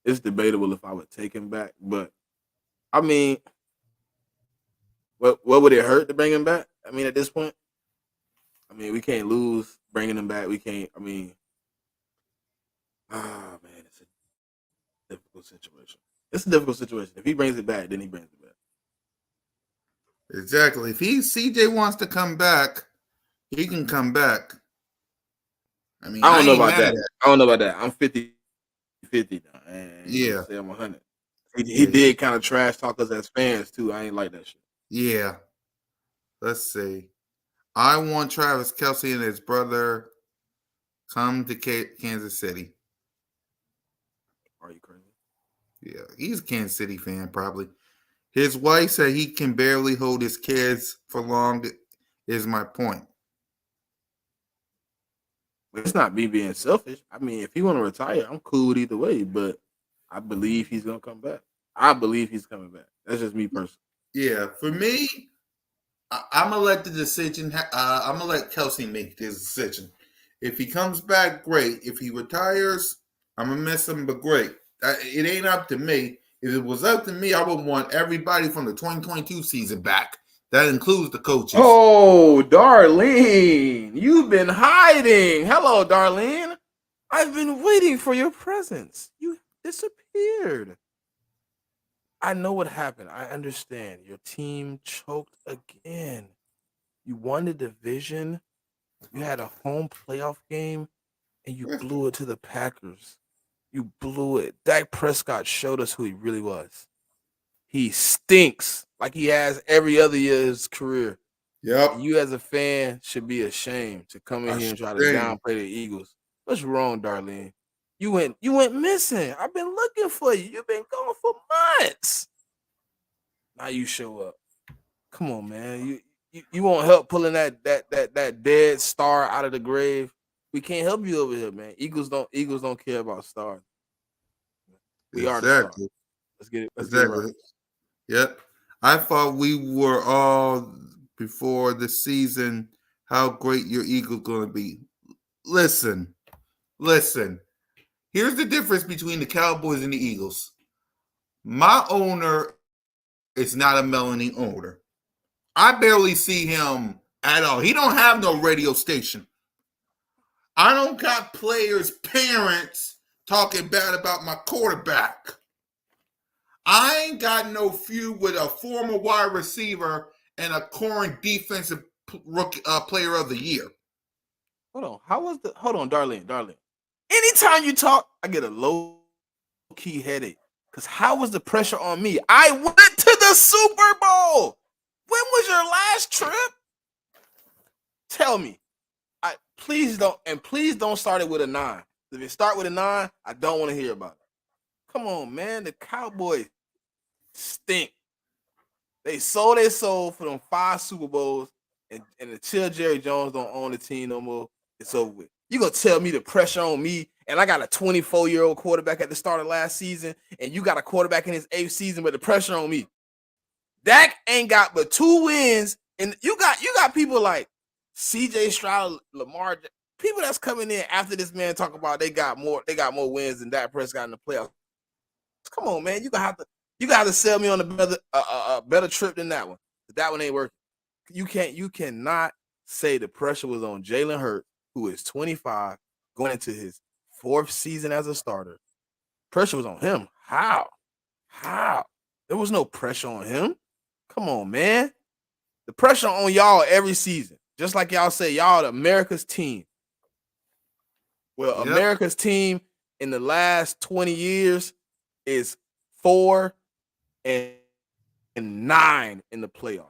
It's debatable if I would take him back, but I mean, what would it hurt to bring him back? I mean, at this point, I mean, we can't lose bringing him back. We can't. I mean, ah man, it's a difficult situation. It's a difficult situation. If he brings it back, then he brings it back. Exactly. If CJ wants to come back, he can come back. I mean, I don't know ain't about mad that. at that. I don't know about that. I'm 50-50 now. I ain't Yeah. gonna say I'm 100. He Yeah. did kind of trash talk us as fans too. I ain't like that shit. Yeah. Let's see. I want Travis Kelce and his brother come to Kansas City. Are you crazy? Yeah, he's a Kansas City fan, probably. His wife said he can barely hold his kids for long, is my point. It's not me being selfish. I mean, if he want to retire, I'm cool with either way. But I believe he's gonna come back. I believe he's coming back. That's just me personally. Yeah, for me, I'm gonna let the decision. I'm gonna let Kelsey make this decision. If he comes back, great. If he retires, I'm gonna miss him, but great. It ain't up to me. If it was up to me, I would want everybody from the 2022 season back. That includes the coaches. Oh, Darlene, you've been hiding. Hello, Darlene. I've been waiting for your presence. You disappeared. I know what happened. I understand. Your team choked again. You won the division. You had a home playoff game, and you blew it to the Packers. You blew it. Dak Prescott showed us who he really was. He stinks like he has every other year of his career. Yep. And you as a fan should be ashamed to come in here and try to downplay the Eagles. What's wrong, Darlene? You went missing. I've been looking for you. You've been gone for months. Now you show up. Come on, man. You won't help pulling that dead star out of the grave. We can't help you over here, man. Eagles don't care about stars. We are the stars. Let's get it right. Yep. I thought we were all before the season how great your Eagles going to be. Listen. Here's the difference between the Cowboys and the Eagles. My owner is not a Melanie owner. I barely see him at all. He don't have no radio station. I don't got players' parents talking bad about my quarterback. I ain't got no feud with a former wide receiver and a current defensive rookie, player of the year. Hold on. Hold on, Darlene. Anytime you talk, I get a low key headache. Because how was the pressure on me? I went to the Super Bowl. When was your last trip? Tell me. Please don't start it with a 9. If you start with a 9, I don't want to hear about it. Come on, man. The Cowboys stink. They sold their soul for them 5 Super Bowls, and until Jerry Jones don't own the team no more, it's over with. You gonna tell me the pressure on me, and I got a 24-year-old quarterback at the start of last season, and you got a quarterback in his 8th season, but the pressure on me. Dak ain't got but 2 wins, and you got people like C.J. Stroud, Lamar, people that's coming in after this man talk about they got more wins than Dak Prescott in the playoffs. Come on, man, you gonna have to sell me on a better trip than that one. That one ain't working. You cannot say the pressure was on Jalen Hurts, who is 25, going into his 4th season as a starter. Pressure was on him. How? There was no pressure on him. Come on, man. The pressure on y'all every season. Just like y'all say, y'all America's team. Well, Yep. America's team in the last 20 years is 4 and 9 in the playoffs.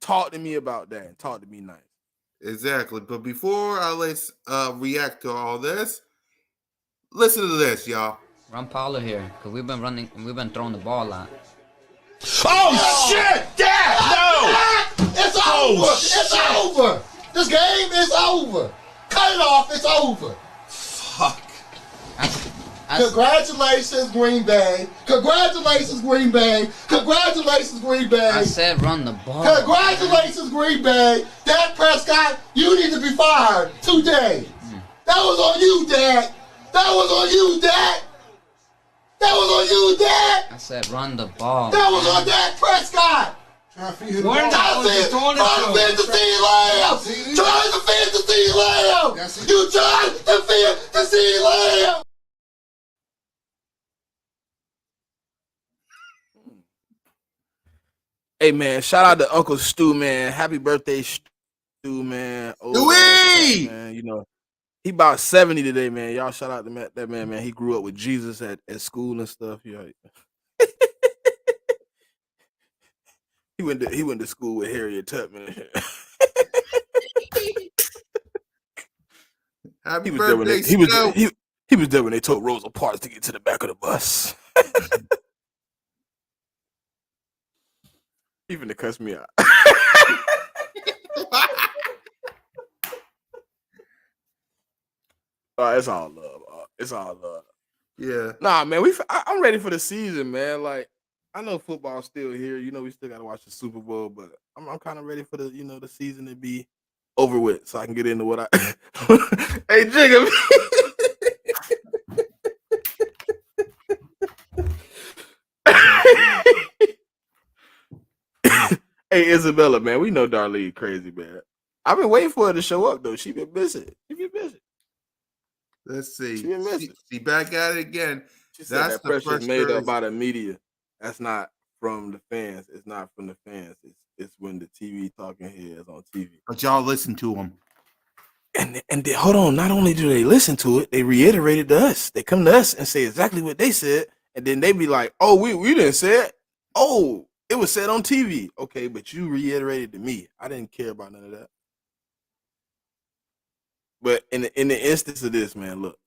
Talk to me about that and talk to me nice. Exactly. But before I let's react to all this, Listen to this, y'all. Run Paulo here, because we've been throwing the ball a lot. Oh, shit! Dad, no! It's over! It's over! This game is over! Cut it off, it's over! Fuck. Congratulations, Green Bay! Congratulations, Green Bay! Congratulations, Green Bay! I said run the ball. Congratulations, Green Bay! Dak Prescott, you need to be fired today! That was on you, Dak! That was on you, Dak! That was on you, Dak! I said run the ball. That was on Dak Prescott! Trying to feed Trying to defend the CeeDee Lamb! Trying to defend the CeeDee Lamb! You tried to defend the CeeDee Lamb! Hey man, shout out to Uncle Stu, man. Happy birthday, Stu, man. Louis! Man, you know, he about 70 today, man. Y'all shout out to that man, man. He grew up with Jesus at school and stuff. Yeah. He went to school with Harriet Tubman. Happy He was there when birthday, he was there when they took Rosa Parks to get to the back of the bus. Even to cuss me out. It's all love. It's all love. Yeah. Nah, man, I'm ready for the season, man. Like, I know football's still here. You know, we still gotta watch the Super Bowl, but I'm kind of ready for the season to be over with, so I can get into what I. Hey, Jigga. Hey, Isabella, man, we know Darlene crazy, man. I've been waiting for her to show up though. She been busy. Let's see. She been missing. She back at it again. She said that pressure is made up by the media. That's not from the fans. It's not from the fans. It's when the TV talking heads on TV. But y'all listen to them. And hold on. Not only do they listen to it, they reiterate it to us. They come to us and say exactly what they said, and then they be like, "Oh, we didn't say it. Oh, it was said on TV. Okay, but you reiterated to me. I didn't care about none of that." But in the instance of this, man, look,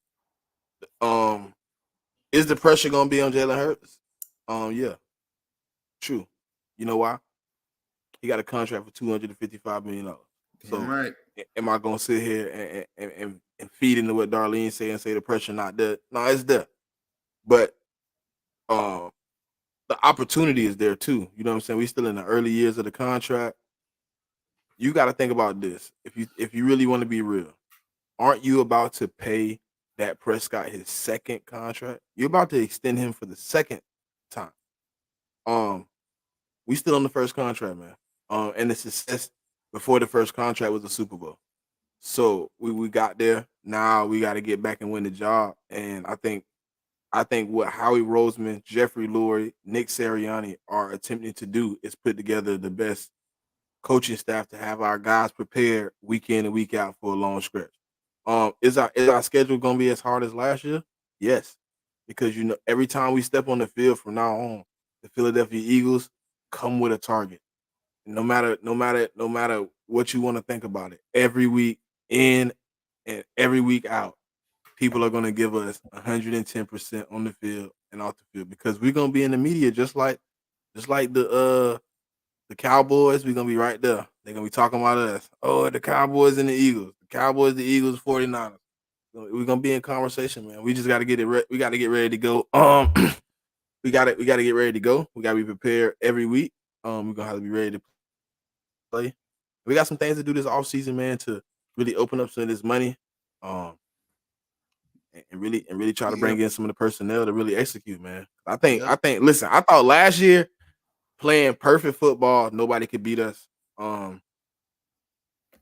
is the pressure gonna be on Jalen Hurts? Yeah, true. You know why? He got a contract for $255 million. So, right. Am I gonna sit here and feed into what Darlene say and say the pressure not there? No, it's there. But the opportunity is there too. You know what I'm saying? We still in the early years of the contract. You got to think about this. If you really want to be real, aren't you about to pay Dak Prescott his second contract? You're about to extend him for the second time. We still on the first contract, man. And the success before the first contract was the Super Bowl. So we got there. Now we got to get back and win the job. And I think what Howie Roseman, Jeffrey Lurie, Nick Sirianni are attempting to do is put together the best coaching staff to have our guys prepared week in and week out for a long stretch. Is our schedule gonna be as hard as last year? Yes, because every time we step on the field from now on, the Philadelphia Eagles come with a target. No matter what you want to think about it, every week in and every week out, people are gonna give us 110% on the field and off the field because we're gonna be in the media just like the Cowboys. We're gonna be right there. They're gonna be talking about us. Oh, the Cowboys and the Eagles. The Cowboys, the Eagles, 49ers. We're gonna be in conversation, man. We just gotta get it we gotta get ready to go. We gotta get ready to go. We gotta be prepared every week. We're gonna have to be ready to play. We got some things to do this offseason, man, to really open up some of this money. And really try to bring in some of the personnel to really execute, man. I think listen, I thought last year playing perfect football, nobody could beat us.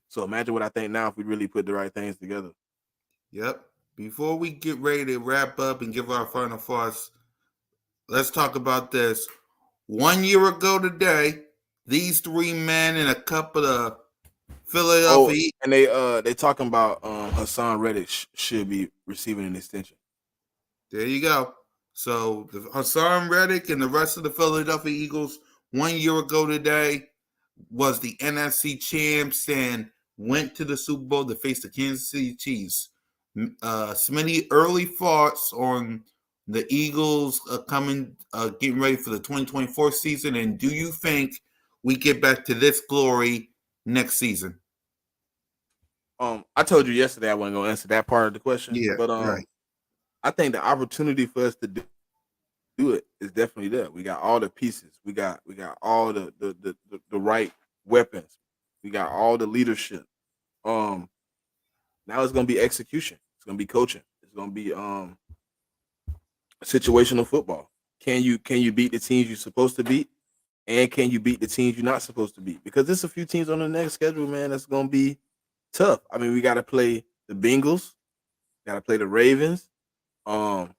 So imagine what I think now if we really put the right things together. Yep. Before we get ready to wrap up and give our final thoughts, let's talk about this. 1 year ago today, these three men and a couple of Philadelphia. And they talking about Hassan Reddick should be receiving an extension. There you go. So the Hassan Reddick and the rest of the Philadelphia Eagles 1 year ago today was the NFC champs and went to the Super Bowl to face the Kansas City Chiefs. Smitty, early thoughts on the Eagles getting ready for the 2024 season, and do you think we get back to this glory next season? I told you yesterday I wasn't gonna answer that part of the question, Yeah, but right. I think the opportunity for us to do it is definitely there. We got all the pieces. We got all the right weapons. We got all the leadership. Um, Now it's gonna be execution. It's gonna be coaching. It's gonna be situational football. Can you beat the teams you're supposed to beat, and can you beat the teams you're not supposed to beat? Because there's a few teams on the next schedule, man, that's gonna be tough. I mean, we got to play the Bengals, got to play the Ravens, um,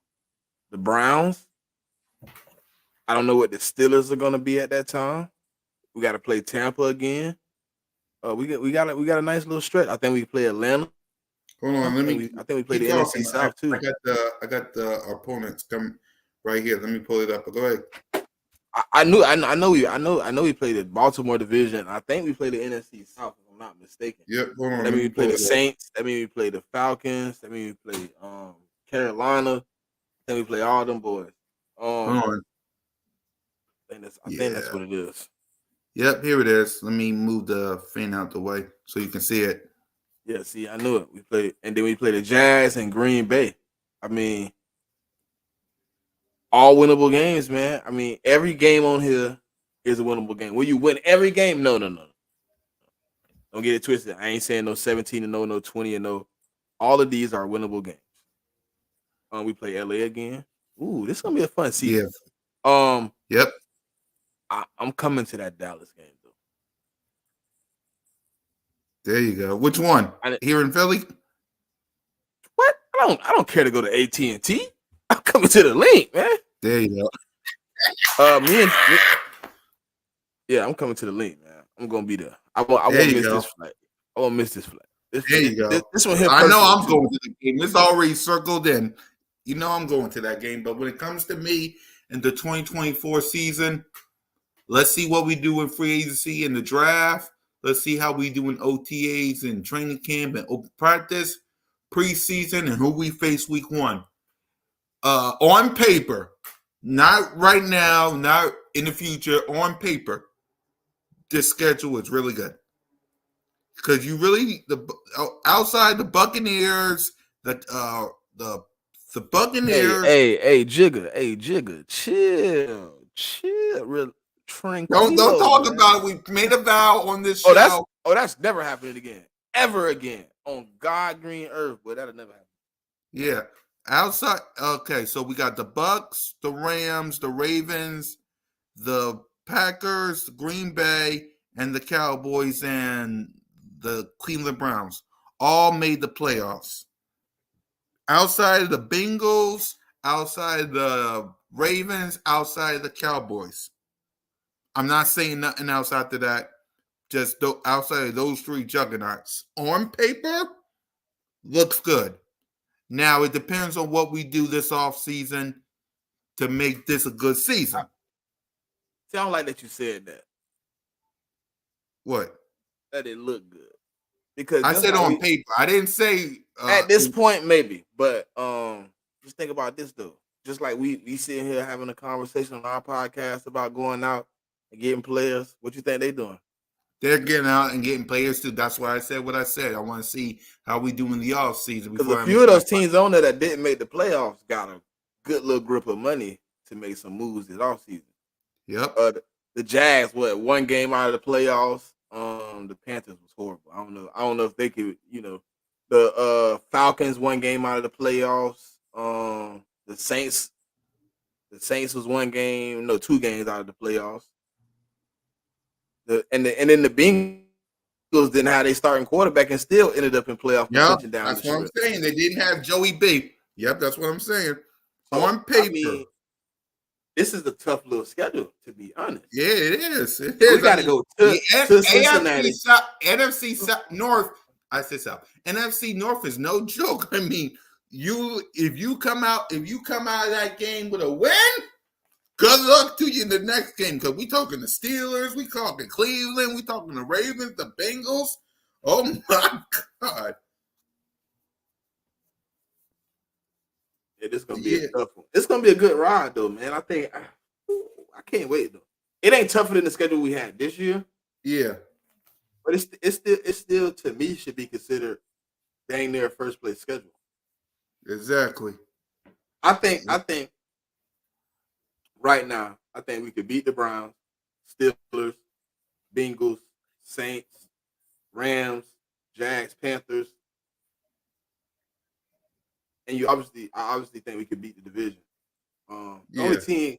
the Browns. I don't know what the Steelers are gonna be at that time. We got to play Tampa again. We got a nice little stretch. I think we play Atlanta. Hold on, I think we play keep the NFC talking. South I too. got the opponents come right here. Let me pull it up. Go ahead. I know we played the Baltimore division. I think we played the NFC South, if I'm not mistaken. Yep, hold on. That Let means me we play pull the it up. Saints. That means we play the Falcons. That means we play Carolina. Then we play all them boys. Hold on. I think that's what it is. Yep, here it is. Let me move the fan out the way so you can see it. Yeah, see, I knew it. We played, and then we played the Jazz and Green Bay. I mean, all winnable games, man. I mean, every game on here is a winnable game. Will you win every game? No. Don't get it twisted. I ain't saying no 17 and no 20 and no. All of these are winnable games. We play LA again. Ooh, this is gonna be a fun season. Yeah. Yep. I'm coming to that Dallas game though. There you go. Which one? Here in Philly? What? I don't care to go to AT&T. I'm coming to the link, man. There you go. Yeah, I'm coming to the link, man. I'm gonna be there. I won't miss this flight. I won't miss this flight. There you go. This one here. I know I'm going to the game. It's already circled in. You know I'm going to that game. But when it comes to me in the 2024 season, let's see what we do in free agency and the draft. Let's see how we do in OTAs and training camp and open practice, preseason, and who we face week 1. On paper, not right now, not in the future, on paper, this schedule is really good. Because you really outside the Buccaneers, the Buccaneers. Hey, Jigga, chill, real tranquilo. Don't talk about it. We made a vow on this show. That's never happening again, ever again on God green earth. But that'll never happen. Yeah, outside. Okay, so we got the Bucks, the Rams, the Ravens, the Packers, the Green Bay, and the Cowboys and the Cleveland Browns all made the playoffs. Outside of the Bengals, outside of the Ravens, outside of the Cowboys. I'm not saying nothing else after that. Just outside of those 3 juggernauts. On paper, looks good. Now, it depends on what we do this offseason to make this a good season. See, I don't like that you said that. What? That it looked good. Because I said on paper. I didn't say at this point maybe, but just think about this though. Just like we sitting here having a conversation on our podcast about going out and getting players. What you think they doing? They're getting out and getting players too. That's why I said what I said. I want to see how we do in the off season. Because a few of those teams on there that didn't make the playoffs got a good little grip of money to make some moves this off season. Yep. The Jags, one game out of the playoffs. The Panthers was horrible. I don't know if they could, the Falcons 1 game out of the playoffs. The Saints was 1 game, 2 games out of the playoffs. And then the Bengals didn't have their starting quarterback and still ended up in playoff contention down that's the what stretch. I'm saying. They didn't have Joey B. Yep, that's what I'm saying. On paper. This is a tough little schedule, to be honest. Yeah, it is. We got to go to Cincinnati. NFC South, North. I said South. NFC North is no joke. I mean, if you come out of that game with a win, good luck to you in the next game. Because we talking the Steelers, we talking Cleveland, we talking the Ravens, the Bengals. Oh my God. Yeah, this gonna be a tough one. It's gonna be a good ride though, man. I think I can't wait though. It ain't tougher than the schedule we had this year, Yeah, but it's still to me should be considered dang near first place schedule. exactly. I think right now, I think we could beat the Browns, Steelers, Bengals, Saints, Rams, Jags, Panthers, and I obviously think we could beat the division. The Yeah,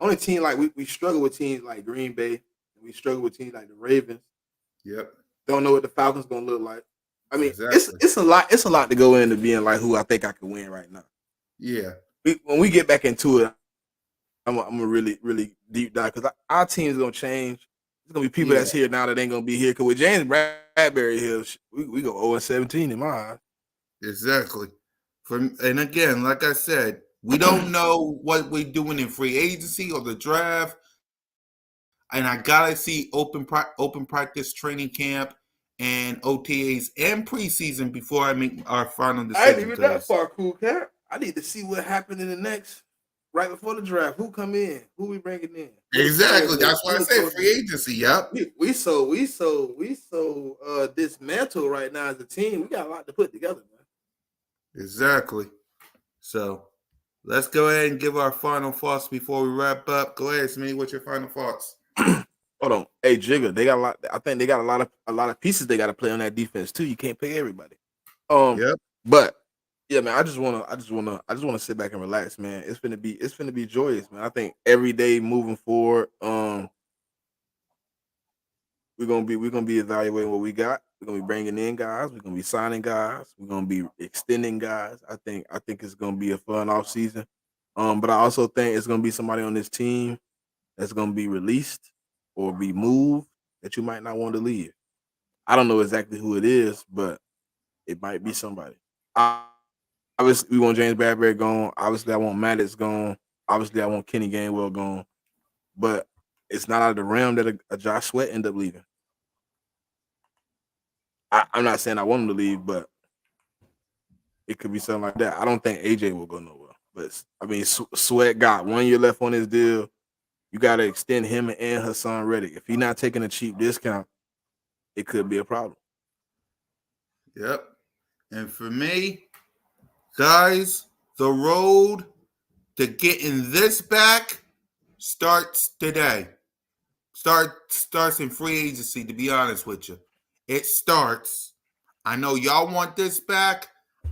only team like we struggle with teams like Green Bay, and we struggle with teams like the Ravens. yep, Don't know what the Falcons gonna look like. I mean, exactly. it's a lot. It's a lot to go into being like who I think I can win right now. Yeah, When we get back into it, I'm a really deep dive because our team's gonna change. There's gonna be people that's here now that ain't gonna be here. Because with James Bradbury here, we go 0-17 in my eyes. exactly. And again, like I said, we don't know what we're doing in free agency or the draft. And I gotta see open practice, training camp, and OTAs and preseason before I make our final decision. I ain't even that far, cool cat. I need to see what happened in the next right before the draft. Who come in? Who we bringing in? Exactly. That's why I said free agency. Yep. We so dismantled right now as a team. We got a lot to put together, man. Exactly. So let's go ahead and give our final thoughts before we wrap up. Go ahead, Smitty. What's your final thoughts? Hold on. Hey, Jigga, they got a lot. I think they got a lot of pieces they got to play on that defense too. You can't pay everybody. Yep. But yeah, man, I just wanna sit back and relax, man. It's gonna be joyous, man. I think every day moving forward, we're gonna be evaluating what we got. We're gonna be bringing in guys. We're gonna be signing guys. We're gonna be extending guys. I think it's gonna be a fun off season. But I also think it's gonna be somebody on this team that's gonna be released or be moved that you might not want to leave. I don't know exactly who it is, but it might be somebody. Obviously, we want James Bradbury gone. Obviously, I want Maddox gone. Obviously, I want Kenny Gainwell gone. But it's not out of the realm that a Josh Sweat end up leaving. I'm not saying I want him to leave, but it could be something like that. I don't think AJ will go nowhere. But I mean, Sweat got 1 year left on his deal. You got to extend him and Hassan Reddick. If he's not taking a cheap discount, it could be a problem. Yep. And for me, guys, the road to getting this back starts today. Starts in free agency, to be honest with you. It starts. I know y'all want this back.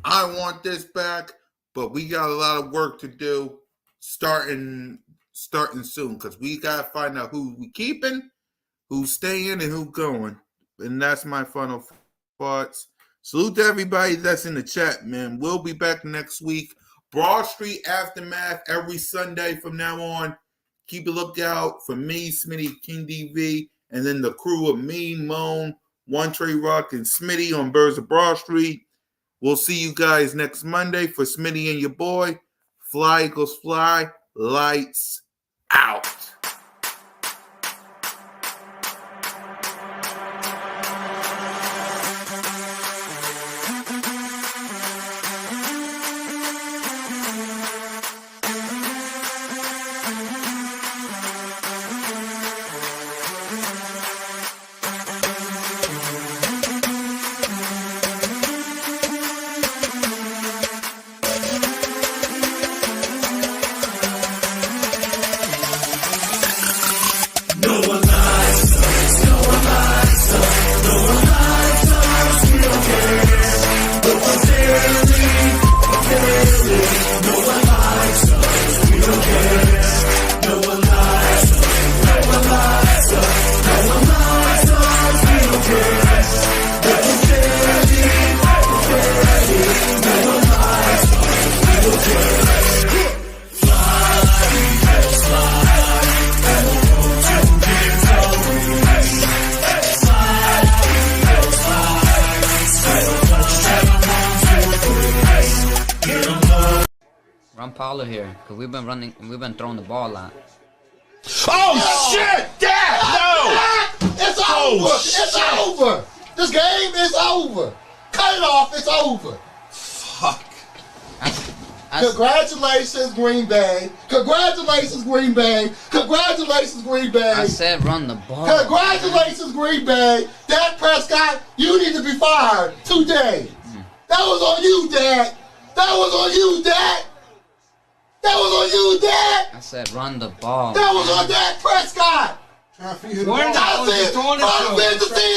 I want this back. But we got a lot of work to do starting soon because we got to find out who we keeping, who's staying, and who's going. And that's my final thoughts. Salute to everybody that's in the chat, man. We'll be back next week. Broad Street Aftermath every Sunday from now on. Keep a lookout for me, Smitty, King DV, and then the crew of me, Moan, One Trey Rock, and Smitty on Birds of Broad Street. We'll see you guys next Monday for Smitty and your boy. Fly Eagles Fly. Lights out. Run Paulo here, because we've been throwing the ball out. Oh, shit! Dad! No! It's over! It's over! This game is over! Cut it off, it's over! Fuck. Congratulations, Green Bay. Congratulations, Green Bay. Congratulations, Green Bay. I said run the ball. Congratulations, Green Bay. Dak Prescott, you need to be fired today. That was on you, Dak. That was on you, Dak. That was on you, Dak. I said run the ball. That was on Dak Prescott. Trying to feed his We're ball. not only throwing it to him.